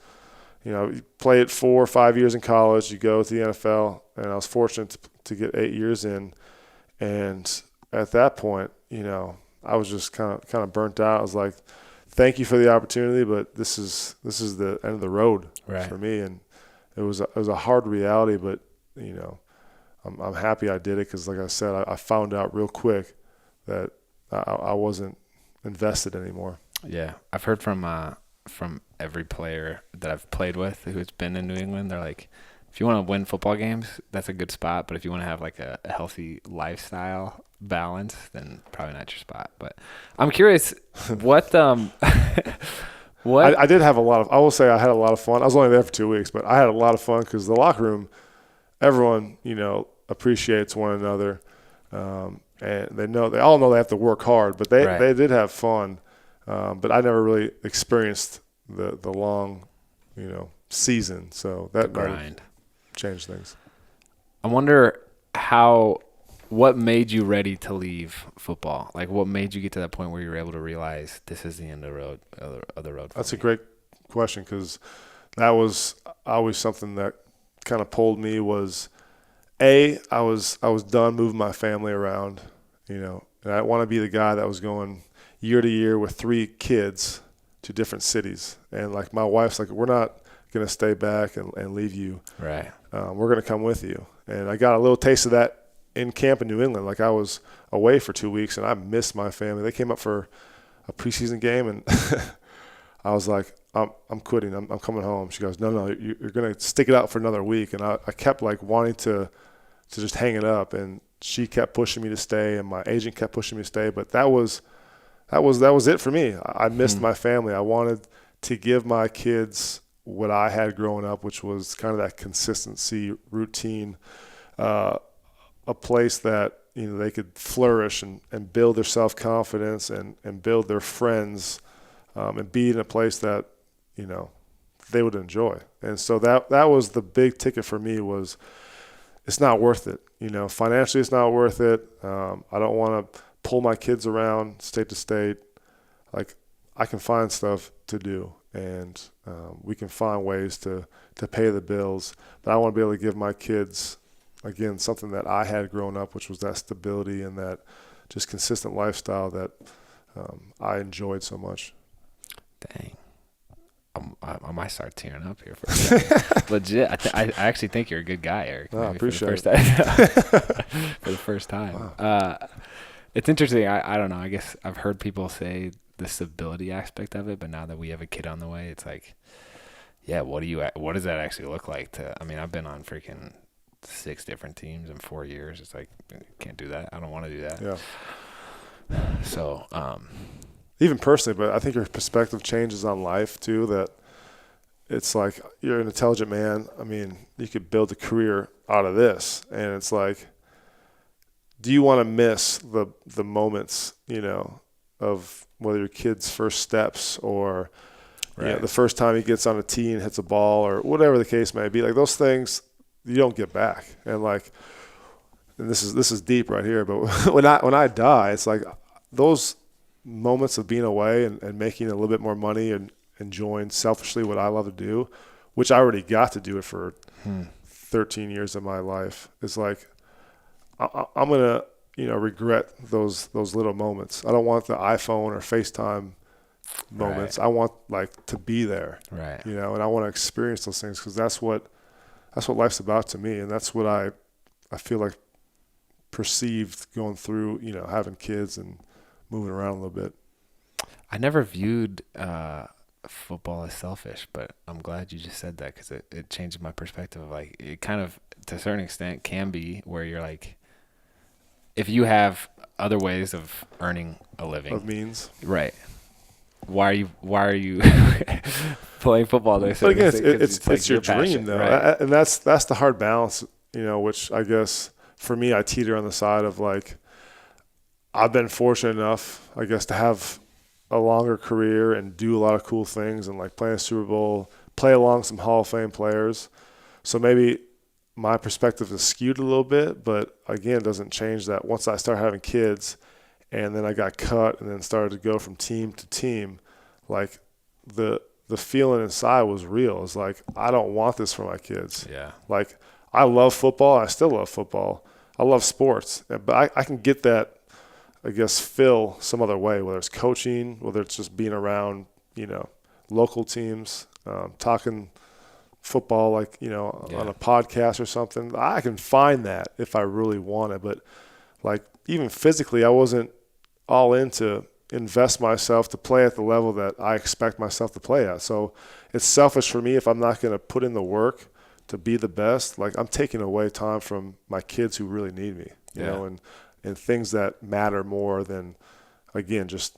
Speaker 1: you play it 4 or 5 years in college, you go to the NFL, and I was fortunate to get 8 years in. And at that point, I was just kind of burnt out. I was like, thank you for the opportunity, but this is the end of the road for me. And it was a hard reality, but, I'm happy I did it because, like I said, I found out real quick that I wasn't invested anymore.
Speaker 2: Yeah, I've heard from every player that I've played with who's been in New England. They're like, if you want to win football games, that's a good spot. But if you want to have like a healthy lifestyle balance, then probably not your spot. But I'm curious, what
Speaker 1: I did have I will say I had a lot of fun. I was only there for 2 weeks, but I had a lot of fun because the locker room, everyone, appreciates one another. And they all know they have to work hard, but they did have fun. But I never really experienced the long, season. So that might have changed things.
Speaker 2: I wonder what made you ready to leave football? Like, what made you get to that point where you were able to realize this is the end of the road?
Speaker 1: That's a great question, because that was always something that kind of pulled me. Was I was done moving my family around, and I want to be the guy that was going year to year with 3 kids to different cities. And like my wife's like, we're not going to stay back and leave you.
Speaker 2: Right.
Speaker 1: We're going to come with you. And I got a little taste of that in camp in New England. Like, I was away for 2 weeks and I missed my family. They came up for a preseason game and I was like, I'm quitting. I'm coming home. She goes, no, you're going to stick it out for another week. And I kept like wanting to just hang it up. And she kept pushing me to stay, and my agent kept pushing me to stay. But that was it for me. I missed my family. I wanted to give my kids what I had growing up, which was kind of that consistency, routine, a place that they could flourish and build their self-confidence and build their friends, and be in a place that they would enjoy. And so that was the big ticket for me. Was it's not worth it. Financially, it's not worth it. I don't want to pull my kids around state to state. Like, I can find stuff to do, and we can find ways to pay the bills. But I want to be able to give my kids, again, something that I had growing up, which was that stability and that just consistent lifestyle that I enjoyed so much.
Speaker 2: Dang. I might start tearing up here for a second. Legit. I actually think you're a good guy, Eric.
Speaker 1: I appreciate
Speaker 2: it. For the first time. Wow. It's interesting. I don't know. I guess I've heard people say the stability aspect of it, but now that we have a kid on the way, it's like, yeah, what does that actually look like? I've been on freaking 6 different teams in 4 years. It's like, can't do that. I don't want to do that.
Speaker 1: Yeah.
Speaker 2: So,
Speaker 1: even personally, but I think your perspective changes on life too, that it's like, you're an intelligent man. You could build a career out of this. And it's like, do you want to miss the moments, of whether your kid's first steps or the first time he gets on a tee and hits a ball or whatever the case may be? Like, those things you don't get back. And like, and this is deep right here, but when I die, it's like those moments of being away and making a little bit more money and enjoying selfishly what I love to do, which I already got to do it for 13 years of my life. It's like, I'm going to, regret those little moments. I don't want the iPhone or FaceTime moments. Right. I want to be there,
Speaker 2: right.
Speaker 1: And I want to experience those things, because that's what life's about to me. And that's what I feel like perceived going through, having kids and moving around a little bit.
Speaker 2: I never viewed football as selfish, but I'm glad you just said that, because it changed my perspective. Like, it kind of, to a certain extent, can be where you're like, if you have other ways of earning a living,
Speaker 1: of means,
Speaker 2: right? Why are you playing football? But
Speaker 1: again, it's your dream, though, right? And that's the hard balance, which I guess for me, I teeter on the side of like, I've been fortunate enough, I guess, to have a longer career and do a lot of cool things and like play in a Super Bowl, play along some Hall of Fame players. So maybe my perspective is skewed a little bit, but again, it doesn't change that once I start having kids and then I got cut and then started to go from team to team, like the feeling inside was real. It's like, I don't want this for my kids.
Speaker 2: Yeah.
Speaker 1: Like, I love football. I still love football. I love sports, but I can get that, I guess, fill some other way, whether it's coaching, whether it's just being around, local teams, talking football, like, on a podcast or something. I can find that if I really want it. But like, even physically, I wasn't all in to invest myself to play at the level that I expect myself to play at. So it's selfish for me if I'm not going to put in the work to be the best. Like, I'm taking away time from my kids who really need me, you know, and things that matter more than, again, just,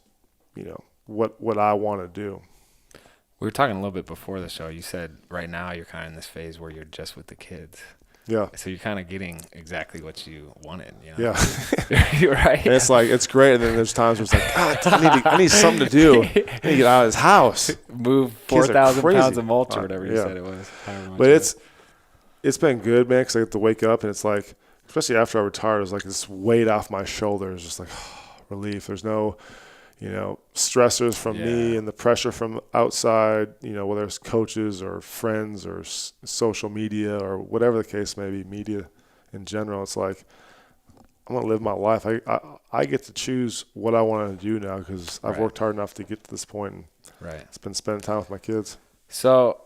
Speaker 1: what I want to do.
Speaker 2: We were talking a little bit before the show. You said right now you're kind of in this phase where you're just with the kids.
Speaker 1: Yeah.
Speaker 2: So you're kind of getting exactly what you wanted.
Speaker 1: Yeah.
Speaker 2: You're right.
Speaker 1: And it's like, it's great. And then there's times where it's like, God, I need something to do. I need to get out of this house.
Speaker 2: Move
Speaker 1: Kids are
Speaker 2: 4,000
Speaker 1: crazy.
Speaker 2: pounds of mulch or whatever you
Speaker 1: Yeah.
Speaker 2: said it was.
Speaker 1: But it's been good, man, because I get to wake up and it's like, especially after I retired, it was like this weight off my shoulders, just like relief. There's no, stressors from me and the pressure from outside, whether it's coaches or friends or social media or whatever the case may be, media in general. It's like, I'm going to live my life. I get to choose what I want to do now because I've worked hard enough to get to this point. And it's been spending time with my kids.
Speaker 2: So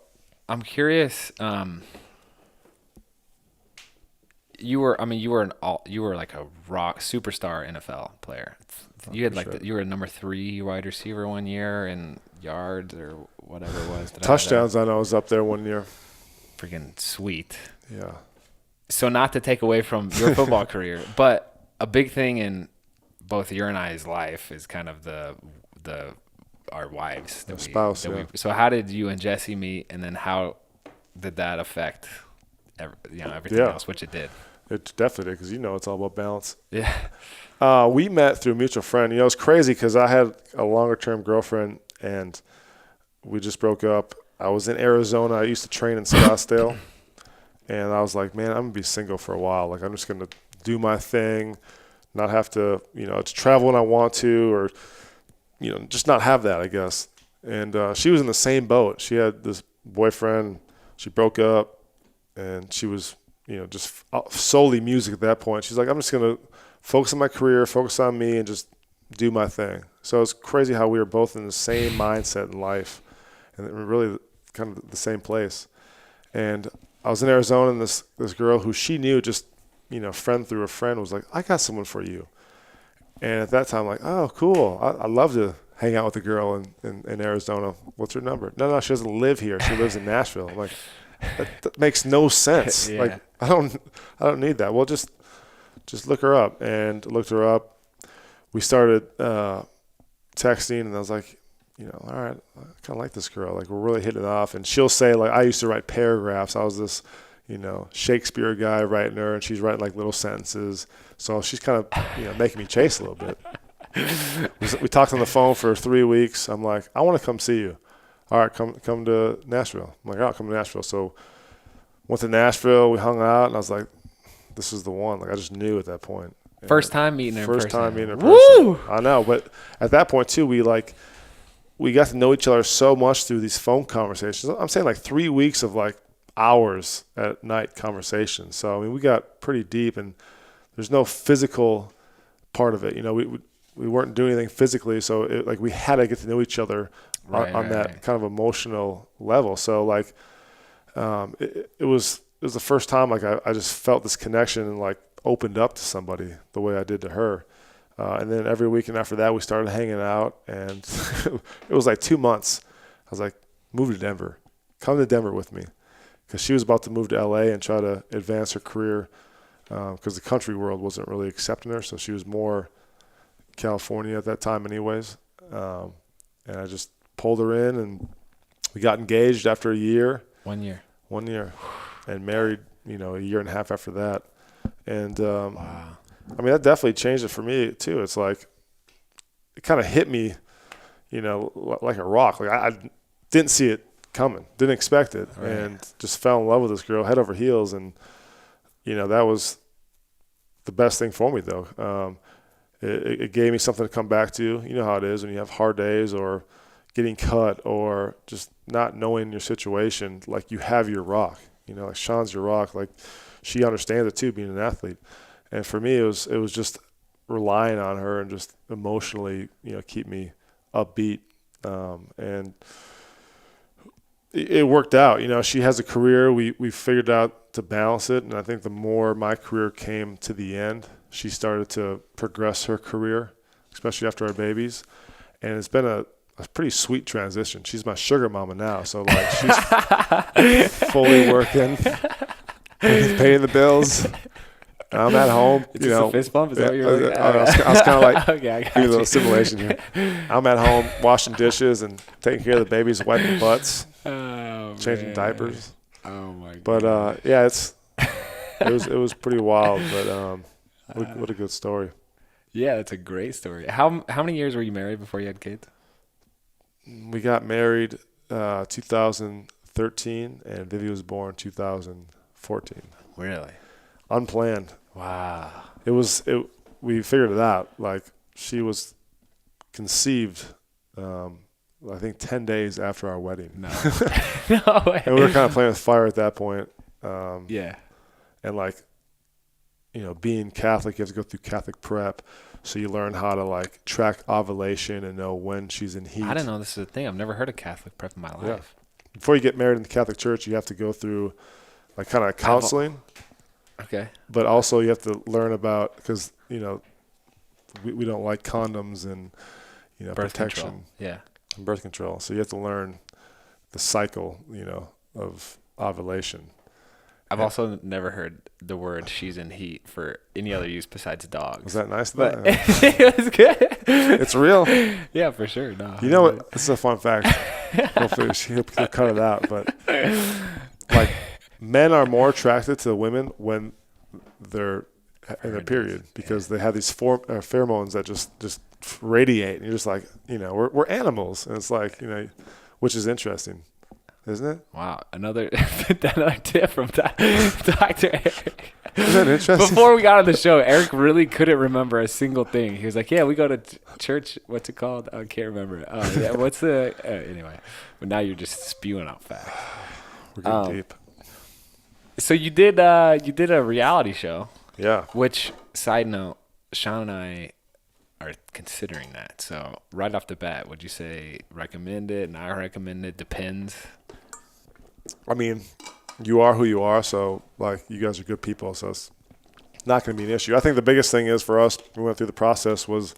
Speaker 2: I'm curious. You were like a rock superstar NFL player. You had you were a number 3 wide receiver one year in yards or whatever it was.
Speaker 1: Touchdowns, I know, was up there one year.
Speaker 2: Freaking sweet.
Speaker 1: Yeah.
Speaker 2: So not to take away from your football career, but a big thing in both your and I's life is kind of our wives.
Speaker 1: Spouse.
Speaker 2: So how did you and Jessie meet, and then how did that affect everything else, which it did?
Speaker 1: It definitely did, because it's all about balance.
Speaker 2: Yeah.
Speaker 1: We met through a mutual friend. It was crazy because I had a longer-term girlfriend, and we just broke up. I was in Arizona. I used to train in Scottsdale, and I was like, man, I'm going to be single for a while. Like, I'm just going to do my thing, not have to, to travel when I want to, or, just not have that, I guess. And she was in the same boat. She had this boyfriend. She broke up, and she was just solely music at that point. She's like, I'm just going to focus on my career, focus on me, and just do my thing. So it's crazy how we were both in the same mindset in life, and we're really kind of the same place. And I was in Arizona, and this girl who she knew, just, friend through a friend, was like, I got someone for you. And at that time, I'm like, oh, cool. I love to hang out with a girl in Arizona. What's her number? No, she doesn't live here. She lives in Nashville. I'm like, that makes no sense.
Speaker 2: Yeah.
Speaker 1: Like, I don't need that. Well, just look her up. And looked her up. We started texting, and I was like, all right, I kind of like this girl. Like, we're really hitting it off. And she'll say, like, I used to write paragraphs. I was this, Shakespeare guy writing her, and she's writing like little sentences. So she's kind of, making me chase a little bit. We talked on the phone for 3 weeks. I'm like, I want to come see you. All right, come to Nashville. I'm like, all right, come to Nashville. So went to Nashville. We hung out, and I was like, this is the one. Like, I just knew at that point.
Speaker 2: First time meeting her in person.
Speaker 1: First time meeting her in person.
Speaker 2: Woo!
Speaker 1: I know, but at that point too, we got to know each other so much through these phone conversations. I'm saying like 3 weeks of like hours at night conversations. So I mean, we got pretty deep, and there's no physical part of it. We weren't doing anything physically, so we had to get to know each other on that kind of emotional level. So like, it was the first time like I just felt this connection and like opened up to somebody the way I did to her. And then every weekend after that, we started hanging out, and it was like 2 months. I was like, move to Denver. Come to Denver with me. Because she was about to move to LA and try to advance her career, because the country world wasn't really accepting her. So she was more California at that time anyways. And I just pulled her in, and we got engaged after a year.
Speaker 2: 1 year.
Speaker 1: 1 year. And married, a year and a half after that. And
Speaker 2: wow.
Speaker 1: I mean, that definitely changed it for me too. It's like, it kind of hit me, like a rock. Like I didn't see it coming, didn't expect it,
Speaker 2: right.
Speaker 1: And just fell in love with this girl head over heels. And, that was the best thing for me though. It gave me something to come back to. You know how it is when you have hard days or getting cut or just not knowing your situation. Like, you have your rock, like Shawn's your rock. Like, she understands it too, being an athlete. And for me, it was just relying on her and just emotionally, keep me upbeat. And it worked out. She has a career. We figured out to balance it. And I think the more my career came to the end, she started to progress her career, especially after our babies. And it's been a pretty sweet transition. She's my sugar mama now. So, like, she's fully working, paying the bills. I'm at home,
Speaker 2: It's just a fist bump? Is that what you're looking at?
Speaker 1: I was kind of like,
Speaker 2: okay, I got
Speaker 1: give you a little
Speaker 2: you.
Speaker 1: simulation here. I'm at home washing dishes and taking care of the babies, wiping butts,
Speaker 2: Oh,
Speaker 1: changing
Speaker 2: man.
Speaker 1: diapers.
Speaker 2: Oh, my God.
Speaker 1: But, yeah, it's it was pretty wild, but what a good story.
Speaker 2: Yeah, that's a great story. How many years were you married before you had kids?
Speaker 1: We got married 2013, and Vivi was born 2014.
Speaker 2: Really?
Speaker 1: Unplanned.
Speaker 2: Wow.
Speaker 1: We figured it out. Like, she was conceived, I think 10 days after our wedding.
Speaker 2: No. No way.
Speaker 1: And we were kind of playing with fire at that point.
Speaker 2: Yeah.
Speaker 1: And like, being Catholic, you have to go through Catholic prep. So you learn how to like track ovulation and know when she's in heat.
Speaker 2: I didn't know this is a thing. I've never heard of Catholic prep in my life.
Speaker 1: Yeah. Before you get married in the Catholic Church, you have to go through like kind of counseling.
Speaker 2: Okay.
Speaker 1: But also you have to learn about, because, we don't like condoms and,
Speaker 2: Birth
Speaker 1: protection.
Speaker 2: control. Yeah.
Speaker 1: And birth control. So you have to learn the cycle, of ovulation.
Speaker 2: I've also never heard the word "she's in heat" for any other use besides dogs.
Speaker 1: Was that nice?
Speaker 2: But it was good.
Speaker 1: It's real.
Speaker 2: Yeah, for sure. No.
Speaker 1: You know what? This is a fun fact. Hopefully he'll cut it out. But like, men are more attracted to women when they're in their period, because they have these pheromones that just radiate. And you're just like, we're animals, and it's like, which is interesting, isn't it?
Speaker 2: Wow, another tip from Dr. Eric.
Speaker 1: Isn't that interesting?
Speaker 2: Before we got on the show, Eric really couldn't remember a single thing. He was like, "Yeah, we go to church. What's it called? I can't remember. Oh, yeah, what's the anyway?" But now you're just spewing out facts.
Speaker 1: We're getting deep.
Speaker 2: So you did a reality show.
Speaker 1: Yeah.
Speaker 2: Which, side note, Shawn and I are considering that. So right off the bat, would you say recommend it? Not recommend it? Depends.
Speaker 1: I mean, you are who you are, so like, you guys are good people, so it's not going to be an issue. I think the biggest thing is for us, we went through the process, was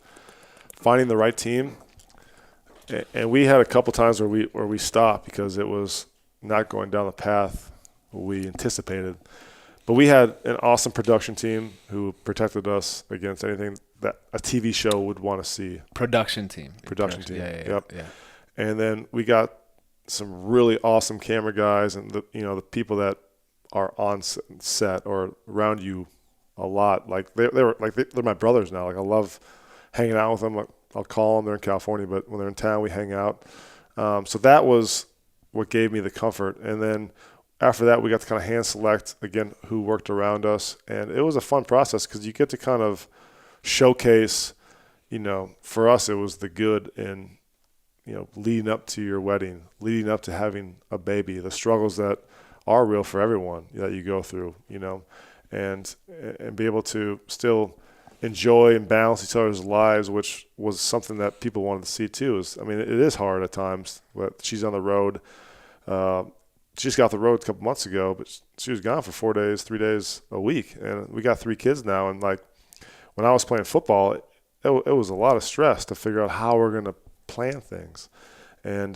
Speaker 1: finding the right team, and we had a couple times where we stopped because it was not going down the path we anticipated. But we had an awesome production team who protected us against anything that a TV show would want to see.
Speaker 2: Production team.
Speaker 1: Yeah.
Speaker 2: Yep.
Speaker 1: And then we got some really awesome camera guys, and the people that are on set or around you a lot. Like they're my brothers now. Like, I love hanging out with them. Like, I'll call them. They're in California, but when they're in town, we hang out. So that was what gave me the comfort. And then after that, we got to kind of hand select again who worked around us, and it was a fun process because you get to kind of showcase. For us, it was the good in leading up to your wedding, leading up to having a baby, the struggles that are real for everyone that you go through, and be able to still enjoy and balance each other's lives, which was something that people wanted to see too. It is hard at times, but she's on the road. She just got off the road a couple months ago, but she was gone for 4 days, 3 days a week. And we got 3 kids now. And like, when I was playing football, it was a lot of stress to figure out how we're going to plan things. And,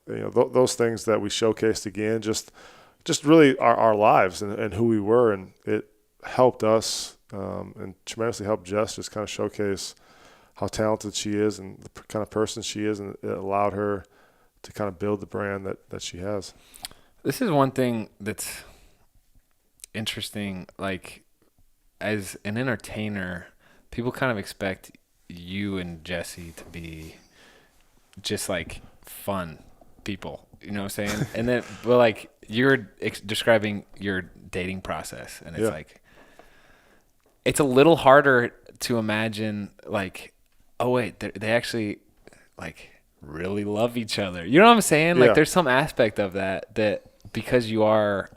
Speaker 1: those things that we showcased again, just really our lives and who we were. And it helped us and tremendously helped Jess just kind of showcase how talented she is and the kind of person she is. And it allowed her to kind of build the brand that she has.
Speaker 2: This is one thing that's interesting. Like, as an entertainer, people kind of expect you and Jessie to be just like fun people. You know what I'm saying? And then, but like, you're describing your dating process, and it's like, it's a little harder to imagine. Like, oh wait, they actually like really love each other. You know what I'm saying? Like, there's some aspect of that because you are,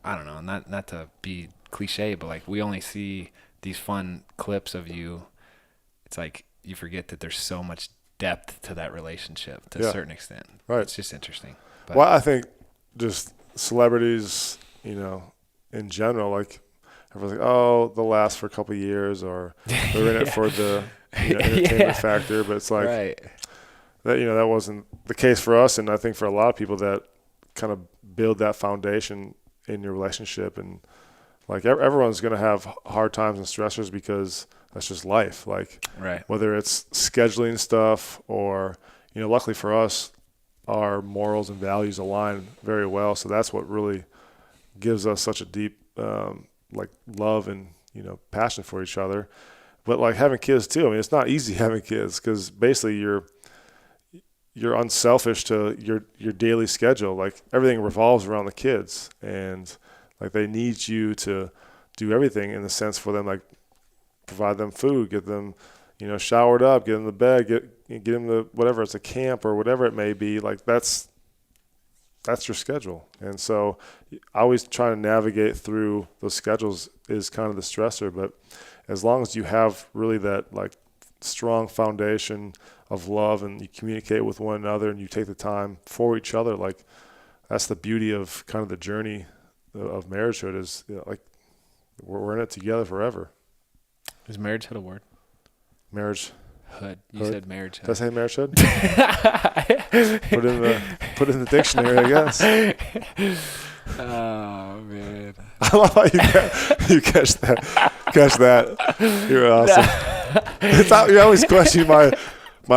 Speaker 2: I don't know, not to be cliche, but like, we only see these fun clips of you. It's like you forget that there's so much depth to that relationship to a certain extent.
Speaker 1: Right.
Speaker 2: It's just interesting. But,
Speaker 1: well, I think just celebrities, in general, like, everyone's like, oh, they'll last for a couple of years, or they're in it for the entertainment factor. But it's like, that wasn't the case for us. And I think for a lot of people that kind of build that foundation in your relationship, and like, everyone's going to have hard times and stressors because that's just life. Like, whether it's scheduling stuff or, luckily for us, our morals and values align very well. So that's what really gives us such a deep like love and, passion for each other. But like having kids too, I mean, it's not easy having kids because basically you're unselfish to your daily schedule. Like everything revolves around the kids, and like they need you to do everything in the sense for them, like provide them food, get them, showered up, get them to bed, get them to whatever, it's a camp or whatever it may be. Like that's your schedule. And so I always try to navigate through those schedules is kind of the stressor. But as long as you have really that like strong foundation of love and you communicate with one another and you take the time for each other, like that's the beauty of kind of the journey of marriagehood is like we're in it together forever.
Speaker 2: Is marriagehood a word?
Speaker 1: Marriage.
Speaker 2: Hood. You said marriage hood.
Speaker 1: Did I say marriage hood? Put it in the dictionary, I guess.
Speaker 2: Oh man.
Speaker 1: I love how you catch that. You're awesome. You always question my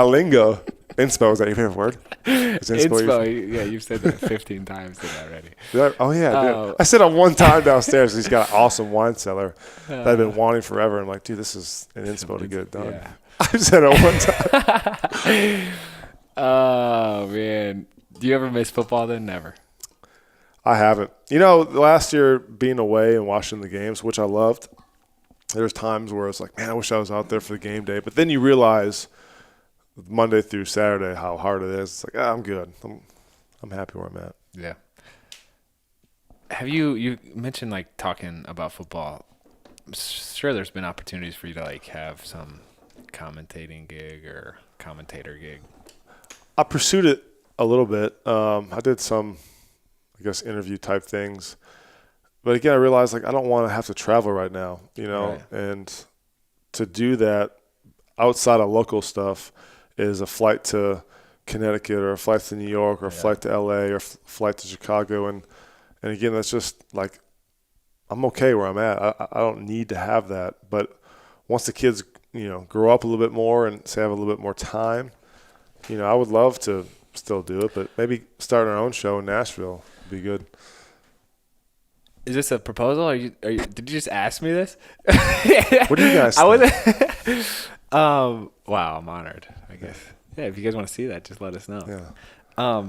Speaker 1: lingo. Inspo, is that your favorite word? Is
Speaker 2: inspo, yeah, you've said that 15 times today already.
Speaker 1: Oh yeah, dude. I said it one time downstairs. He's got an awesome wine cellar that I've been wanting forever. I'm like, dude, this is an inspo to get it done. Yeah. I said it one time.
Speaker 2: Oh man, do you ever miss football then? Never.
Speaker 1: I haven't. Last year being away and watching the games, which I loved, there's times where it's like, man, I wish I was out there for the game day. But then you realize Monday through Saturday how hard it is. It's like, I'm good. I'm happy where I'm at.
Speaker 2: Yeah. Have you mentioned like talking about football? I'm sure there's been opportunities for you to like have some commentating gig or commentator gig.
Speaker 1: I pursued it a little bit. I did some, I guess, interview type things. But again, I realized like I don't want to have to travel right now,
Speaker 2: Right.
Speaker 1: And to do that outside of local stuff is a flight to Connecticut or a flight to New York or a flight to LA or flight to Chicago. And again, that's just like, I'm okay where I'm at. I don't need to have that. But once the kids, grow up a little bit more and say have a little bit more time, I would love to still do it, but maybe start our own show in Nashville would be good.
Speaker 2: Is this a proposal? Are you? Did you just ask me this?
Speaker 1: What do you guys think?
Speaker 2: Wow, I'm honored, I guess. Yeah, if you guys want to see that, just let us know.
Speaker 1: Yeah.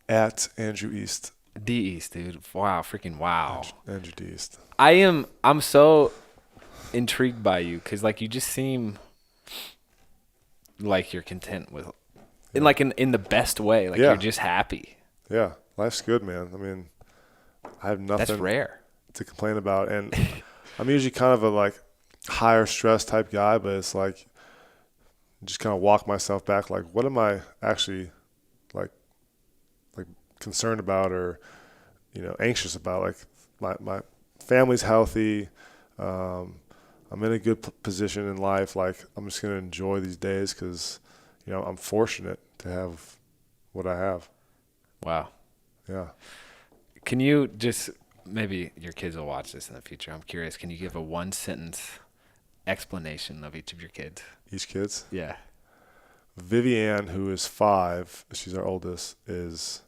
Speaker 1: At Andrew East.
Speaker 2: D East, dude. Wow, freaking wow.
Speaker 1: Andrew D East.
Speaker 2: I'm so intrigued by you because like you just seem like you're content with, in the best way. Like you're just happy.
Speaker 1: Yeah, life's good, man. I mean, I have nothing.
Speaker 2: That's rare
Speaker 1: to complain about, and I'm usually kind of a like higher stress type guy, but it's like just kind of walk myself back. Like, what am I actually like concerned about or anxious about? Like my family's healthy. I'm in a good position in life. Like I'm just gonna enjoy these days because I'm fortunate to have what I have.
Speaker 2: Wow.
Speaker 1: Yeah.
Speaker 2: Can you just, maybe your kids will watch this in the future. I'm curious. Can you give a 1-sentence explanation of each of your kids?
Speaker 1: Each kid's?
Speaker 2: Yeah.
Speaker 1: Vivian, who is 5, she's our oldest, is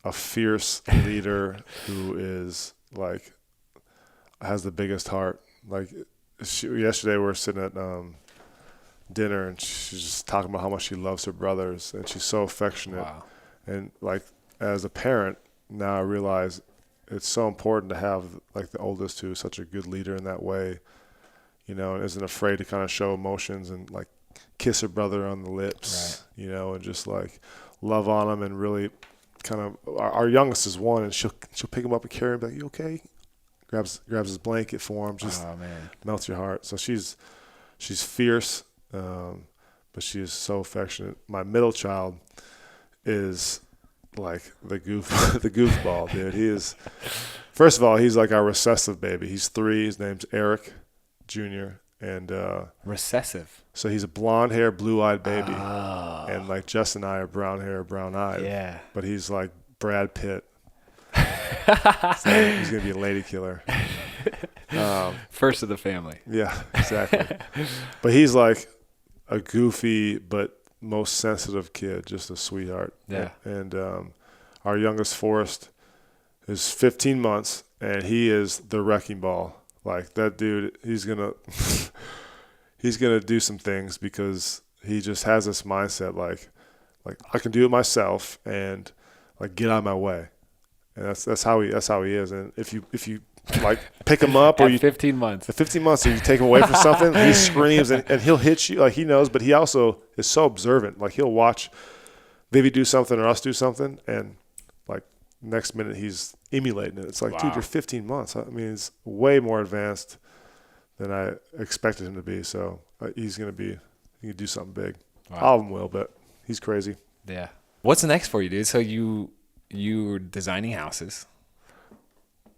Speaker 1: a fierce leader who is like has the biggest heart. Like yesterday we were sitting at dinner and she's just talking about how much she loves her brothers and she's so affectionate.
Speaker 2: Wow.
Speaker 1: And like as a parent, now I realize it's so important to have like the oldest who is such a good leader in that way, and isn't afraid to kind of show emotions and like kiss her brother on the lips,
Speaker 2: right.
Speaker 1: And just like love on him and really kind of. Our youngest is 1, and she'll pick him up and carry him, like, "You okay?" Grabs his blanket for him, just melts your heart. So she's fierce, but she is so affectionate. My middle child is like the goofball, dude. He is, first of all, he's like our recessive baby. He's 3. His name's Eric Jr. And
Speaker 2: recessive.
Speaker 1: So he's a blonde hair, blue-eyed baby.
Speaker 2: Oh.
Speaker 1: And like Jess and I are brown hair, brown-eyed.
Speaker 2: Yeah.
Speaker 1: But he's like Brad Pitt. So he's gonna be a lady killer.
Speaker 2: First of the family.
Speaker 1: Yeah, exactly. But he's like a goofy but most sensitive kid, just a sweetheart.
Speaker 2: Yeah.
Speaker 1: And our youngest, Forrest, is 15 months, and he is the wrecking ball. Like that dude, he's gonna do some things because he just has this mindset like I can do it myself and like get out of my way. And that's how he is. And if you like pick him up or
Speaker 2: At
Speaker 1: you
Speaker 2: 15 months.
Speaker 1: at 15 months or you take him away from something, he screams and he'll hit you like he knows, but he also is so observant. Like he'll watch Vivi do something or us do something and like next minute he's emulating it. It's like, dude, you're 15 months. I mean, it's way more advanced than I expected him to be. So he can do something big.
Speaker 2: Wow.
Speaker 1: All of them will, but he's crazy.
Speaker 2: Yeah. What's next for you, dude? So you're designing houses.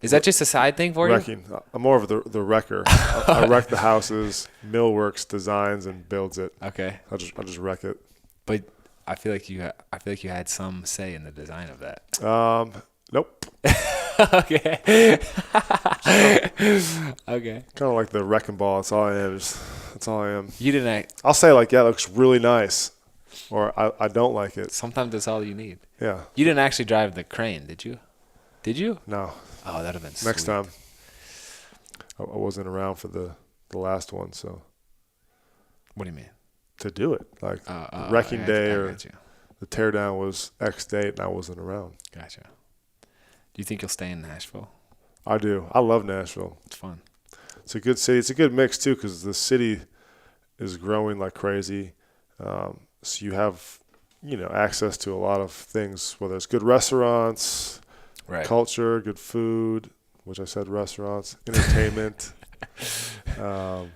Speaker 2: Is that just a side thing for you?
Speaker 1: Wrecking. I'm more of the wrecker. I wreck the houses. Millworks designs and builds it.
Speaker 2: Okay.
Speaker 1: I'll just wreck it.
Speaker 2: But I feel like you had some say in the design of that.
Speaker 1: Nope.
Speaker 2: Okay. Okay.
Speaker 1: Kind of like the wrecking ball. That's all I am. That's all I am.
Speaker 2: You didn't.
Speaker 1: I'll say like, yeah, it looks really nice, or I don't like it.
Speaker 2: Sometimes that's all you need.
Speaker 1: Yeah.
Speaker 2: You didn't actually drive the crane, did you? Did you?
Speaker 1: No.
Speaker 2: Oh, that'd have been
Speaker 1: Next
Speaker 2: sweet.
Speaker 1: time. I wasn't around for the last one, so
Speaker 2: What do you mean?
Speaker 1: to do it like wrecking day
Speaker 2: I
Speaker 1: or
Speaker 2: got you.
Speaker 1: the teardown was X date and I wasn't around.
Speaker 2: Gotcha. Do you think you'll stay in Nashville?
Speaker 1: I do. I love Nashville.
Speaker 2: It's fun.
Speaker 1: It's a good city. It's a good mix too because the city is growing like crazy. So you have, access to a lot of things, whether it's good restaurants,
Speaker 2: Right.
Speaker 1: culture, good food, which I said restaurants, entertainment. But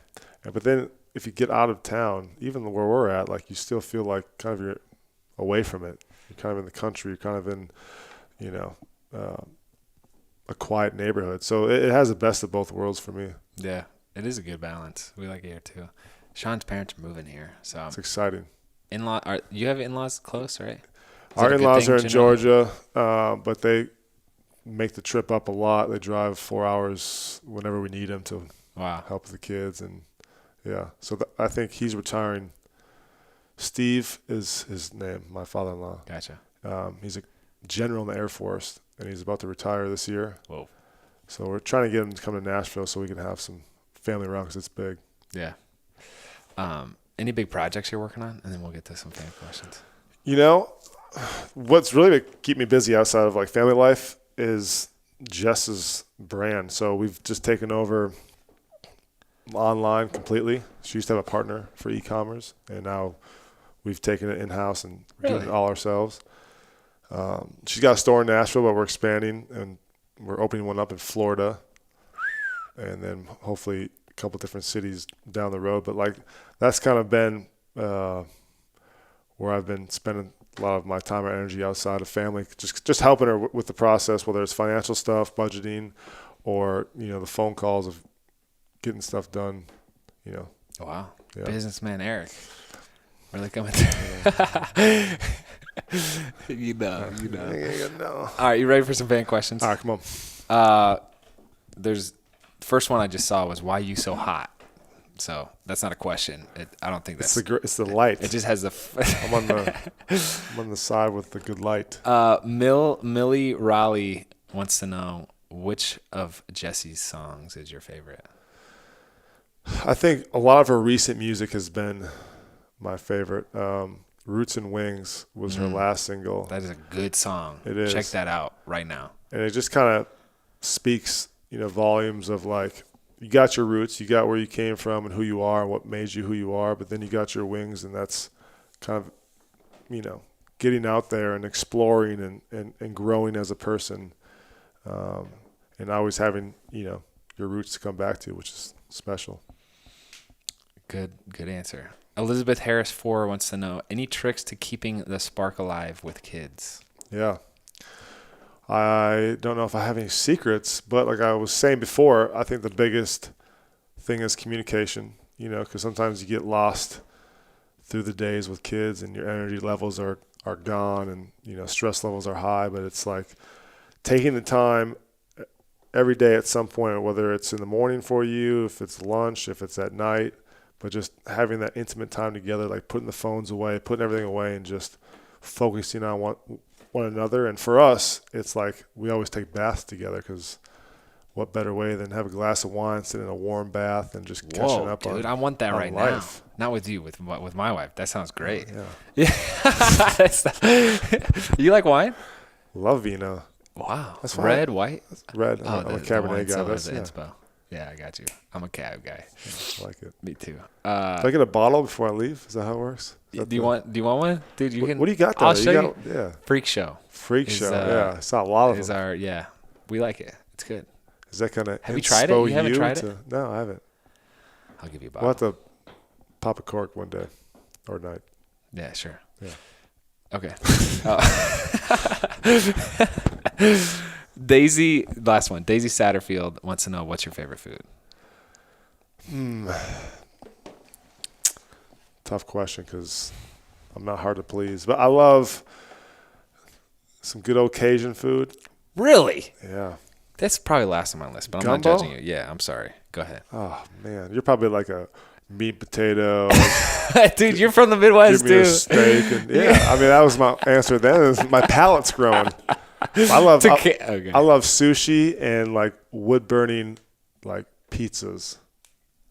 Speaker 1: then if you get out of town, even where we're at, like you still feel like kind of you're away from it. You're kind of in the country. You're kind of in, a quiet neighborhood. So it has the best of both worlds for me.
Speaker 2: Yeah, it is a good balance. We like it here too. Sean's parents are moving here, so
Speaker 1: It's exciting.
Speaker 2: You have in-laws close, right?
Speaker 1: Our in-laws are in
Speaker 2: generally?
Speaker 1: Georgia, but they make the trip up a lot. They drive 4 hours whenever we need them to
Speaker 2: Wow.
Speaker 1: help with the kids. And, yeah, so I think he's retiring. Steve is his name, my father-in-law.
Speaker 2: Gotcha.
Speaker 1: He's a general in the Air Force, and he's about to retire this year.
Speaker 2: Whoa.
Speaker 1: So we're trying to get him to come to Nashville so we can have some family around because it's big.
Speaker 2: Yeah. Any big projects you're working on? And then we'll get to some fan questions.
Speaker 1: What's really keep me busy outside of like family life is Jess's brand. So we've just taken over online completely. She used to have a partner for e-commerce, and now we've taken it in-house and doing it all ourselves. She's got a store in Nashville, but we're expanding, and we're opening one up in Florida, and then hopefully a couple different cities down the road. But like that's kind of been where I've been spending a lot of my time and energy outside of family, just helping her with the process, whether it's financial stuff, budgeting, or the phone calls of getting stuff done.
Speaker 2: Wow.
Speaker 1: Yeah.
Speaker 2: Businessman Eric. Really coming through. You know.
Speaker 1: No.
Speaker 2: All right, you ready for some fan questions?
Speaker 1: All right, come on.
Speaker 2: The first one I just saw was, why you so hot? So that's not a question. I don't think that's.
Speaker 1: It's the light.
Speaker 2: It just has the.
Speaker 1: I'm on the side with the good light.
Speaker 2: Millie Raleigh wants to know, which of Jessie's songs is your favorite?
Speaker 1: I think a lot of her recent music has been my favorite. Roots and Wings was her last single.
Speaker 2: That is a good song.
Speaker 1: It is.
Speaker 2: Check that out right now.
Speaker 1: And it just kind of speaks, volumes of like, you got your roots, you got where you came from and who you are and what made you who you are, but then you got your wings, and that's kind of, getting out there and exploring and growing as a person, and always having, your roots to come back to, which is special.
Speaker 2: Good answer. Elizabeth Harris 4 wants to know, any tricks to keeping the spark alive with kids?
Speaker 1: Yeah. I don't know if I have any secrets, but like I was saying before, I think the biggest thing is communication, because sometimes you get lost through the days with kids and your energy levels are gone and, stress levels are high, but it's like taking the time every day at some point, whether it's in the morning for you, if it's lunch, if it's at night, but just having that intimate time together, like putting the phones away, putting everything away, and just focusing on one another. And for us, it's like we always take baths together because what better way than have a glass of wine, sit in a warm bath, and just catching up
Speaker 2: dude,
Speaker 1: on
Speaker 2: I want that
Speaker 1: on
Speaker 2: right
Speaker 1: life.
Speaker 2: now. Not with you, with my wife. That sounds great.
Speaker 1: Yeah.
Speaker 2: You like wine?
Speaker 1: Love vino.
Speaker 2: Wow.
Speaker 1: That's fine.
Speaker 2: Red, white?
Speaker 1: Red. I'm a Cabernet guy.
Speaker 2: That's
Speaker 1: That's,
Speaker 2: inspo. Yeah, I got you. I'm a cab guy.
Speaker 1: I like it.
Speaker 2: Me too.
Speaker 1: Do I get a bottle before I leave? Is that how it works?
Speaker 2: Do you want one? Dude, you can.
Speaker 1: What do you got there?
Speaker 2: I'll show you.
Speaker 1: Yeah.
Speaker 2: Freak Show.
Speaker 1: Freak Show. Yeah. I saw a lot of them.
Speaker 2: Yeah. We like it. It's good.
Speaker 1: Is that kind of
Speaker 2: Have you tried it? You haven't tried it?
Speaker 1: No, I haven't.
Speaker 2: I'll give you a
Speaker 1: We'll
Speaker 2: bottle.
Speaker 1: have to pop a cork one day or night.
Speaker 2: Yeah, sure.
Speaker 1: Yeah.
Speaker 2: Okay. Daisy, last one. Daisy Satterfield wants to know, what's your favorite food?
Speaker 1: Tough question because I'm not hard to please. But I love some good old Cajun food.
Speaker 2: Really?
Speaker 1: Yeah.
Speaker 2: That's probably last on my list, but I'm
Speaker 1: Gumbo?
Speaker 2: not judging you. Yeah, I'm sorry. Go ahead.
Speaker 1: Oh, man. You're probably like a meat potato.
Speaker 2: Dude, you're from the Midwest,
Speaker 1: Give me a
Speaker 2: dude.
Speaker 1: steak. And, yeah. I mean, that was my answer then. My palate's growing. I love sushi and like wood burning like pizzas.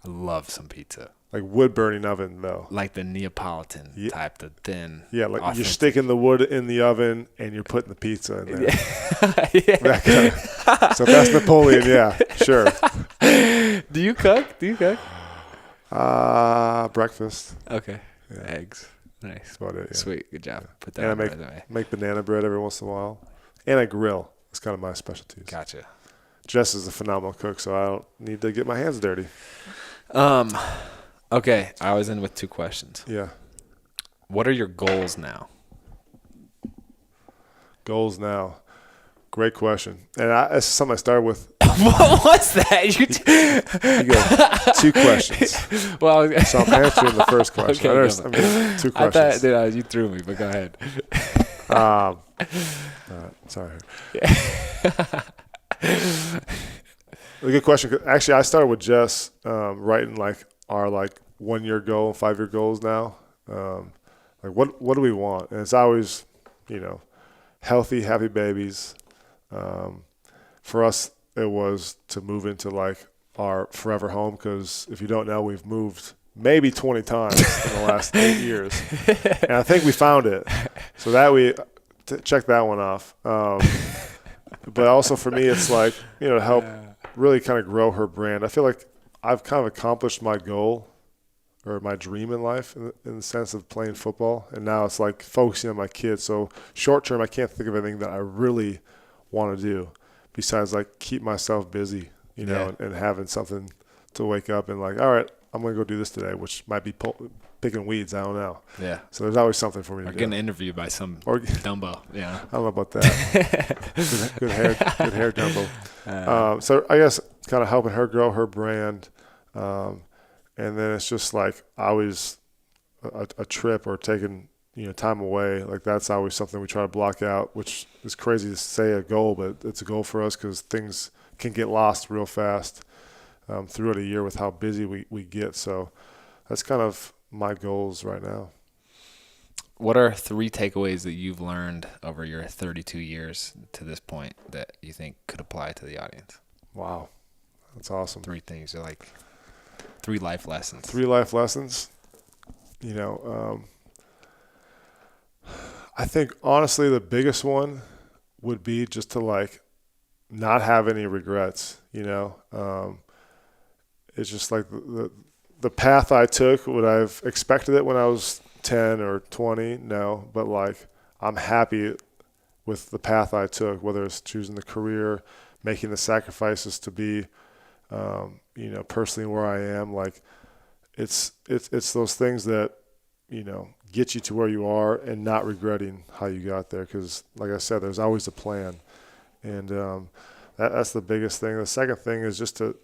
Speaker 2: I love some pizza.
Speaker 1: Like wood burning oven though.
Speaker 2: Like the Neapolitan type, the thin.
Speaker 1: Yeah, like
Speaker 2: authentic.
Speaker 1: you're sticking the wood in the oven and you're putting the pizza in there.
Speaker 2: Yeah.
Speaker 1: That kind of, so if that's Napoleon, yeah, sure.
Speaker 2: Do you cook?
Speaker 1: Breakfast.
Speaker 2: Okay.
Speaker 1: Yeah.
Speaker 2: Eggs. Nice.
Speaker 1: That's about it. Yeah.
Speaker 2: Sweet. Good job. Put that
Speaker 1: And
Speaker 2: on
Speaker 1: I
Speaker 2: the resume.
Speaker 1: make banana bread every once in a while. And I grill. It's kind of my specialties.
Speaker 2: Gotcha.
Speaker 1: Jess is a phenomenal cook, so I don't need to get my hands dirty.
Speaker 2: Okay. I was in with 2 questions.
Speaker 1: Yeah.
Speaker 2: What are your goals now?
Speaker 1: Goals now. Great question. And it's something I started with.
Speaker 2: What was that?
Speaker 1: You go 2 questions.
Speaker 2: Well,
Speaker 1: So I'm answering the first question.
Speaker 2: Okay,
Speaker 1: 2
Speaker 2: I
Speaker 1: questions.
Speaker 2: thought, you threw me, but go ahead.
Speaker 1: Sorry. A good question. Actually, I started with Jess writing like our 1-year goal, 5-year goals now. Like what do we want? And it's always, healthy, happy babies. For us, it was to move into like our forever home because if you don't know, we've moved maybe 20 times in the last 8 years, and I think we found it. So that check that one off. But also for me, it's like, to help really kind of grow her brand. I feel like I've kind of accomplished my goal or my dream in life in the sense of playing football. And now it's like focusing on my kids. So short term, I can't think of anything that I really want to do besides like keep myself busy, and having something to wake up and like, all right, I'm going to go do this today, which might be picking weeds. I don't know.
Speaker 2: Yeah.
Speaker 1: So there's always something for me to do.
Speaker 2: Or getting interviewed by some Dumbo. Yeah.
Speaker 1: I don't know about that. good hair Dumbo. So I guess kind of helping her grow her brand. And then it's just like always a trip or taking, time away. Like that's always something we try to block out, which is crazy to say a goal, but it's a goal for us because things can get lost real fast throughout a year with how busy we get. So that's kind of my goals right now.
Speaker 2: What are 3 takeaways that you've learned over your 32 years to this point that you think could apply to the audience?
Speaker 1: Wow. That's awesome.
Speaker 2: 3 things. Are like 3 life lessons.
Speaker 1: 3 life lessons. I think honestly the biggest one would be just to like not have any regrets. It's just like the path I took. Would I have expected it when I was 10 or 20? No, but like I'm happy with the path I took, whether it's choosing the career, making the sacrifices to be, personally where I am. Like it's those things that, get you to where you are and not regretting how you got there. Cause like I said, there's always a plan. And, that's the biggest thing. The second thing is just to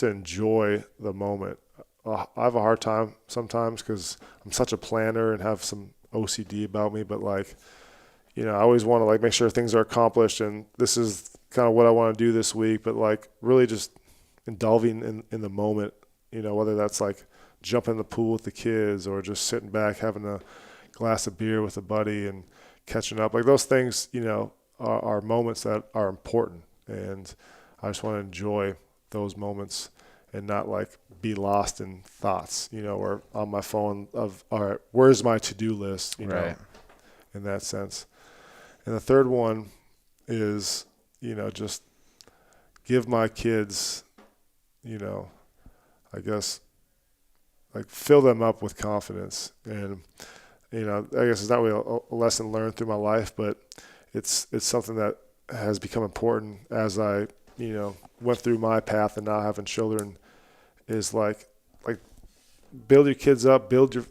Speaker 1: enjoy the moment. I have a hard time sometimes cause I'm such a planner and have some OCD about me, but like, I always want to like make sure things are accomplished and this is kind of what I want to do this week, but like really just indulging in the moment, whether that's like jumping in the pool with the kids or just sitting back, having a glass of beer with a buddy and catching up. Like those things, are moments that are important. And I just want to enjoy those moments and not like be lost in thoughts, or on my phone of, all right, where's my to-do list,
Speaker 2: Right.
Speaker 1: in that sense. And the third one is, just give my kids, I guess, like fill them up with confidence. And, I guess it's not really a lesson learned through my life, but it's something that has become important as I, went through my path and now having children, is like build your kids up, build your,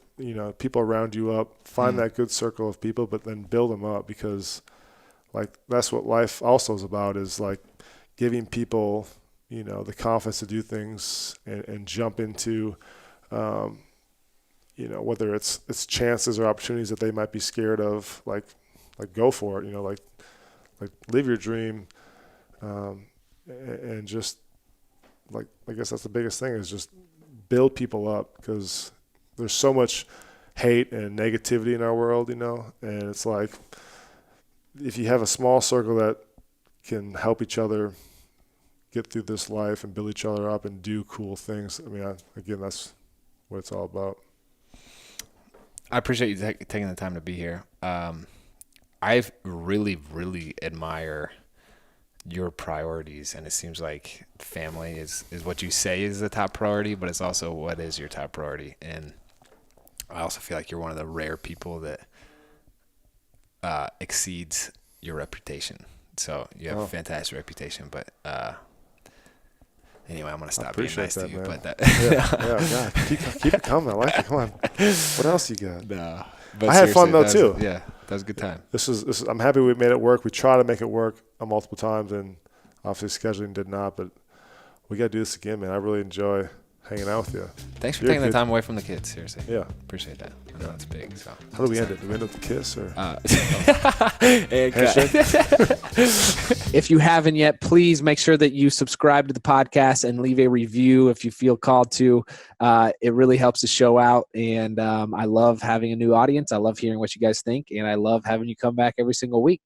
Speaker 1: people around you up, find that good circle of people, but then build them up, because like that's what life also is about, is like giving people, the confidence to do things and jump into, whether it's chances or opportunities that they might be scared of, like go for it, like live your dream, and just like, I guess that's the biggest thing, is just build people up, because there's so much hate and negativity in our world, and it's like, if you have a small circle that can help each other get through this life and build each other up and do cool things, again, that's what it's all about.
Speaker 2: I appreciate you taking the time to be here. I really, really admire your priorities, and it seems like family is what you say is the top priority, but it's also what is your top priority. And I also feel like you're one of the rare people that exceeds your reputation. So you have a fantastic reputation, but anyway, I'm going to stop being nice to you.
Speaker 1: Man.
Speaker 2: But
Speaker 1: God, keep it coming. I like it. Come on. What else you got?
Speaker 2: No, but
Speaker 1: I had fun though too.
Speaker 2: That was a good time.
Speaker 1: This is. I'm happy we made it work. We tried to make it work multiple times, and obviously scheduling did not. But we got to do this again, man. I really enjoy hanging out with you.
Speaker 2: Thanks for taking the time away from the kids. Seriously.
Speaker 1: Yeah.
Speaker 2: Appreciate that. I know it's big. So
Speaker 1: how do we end it? Do we end with a kiss or?
Speaker 3: If you haven't yet, please make sure that you subscribe to the podcast and leave a review if you feel called to. It really helps the show out, and I love having a new audience. I love hearing what you guys think, and I love having you come back every single week.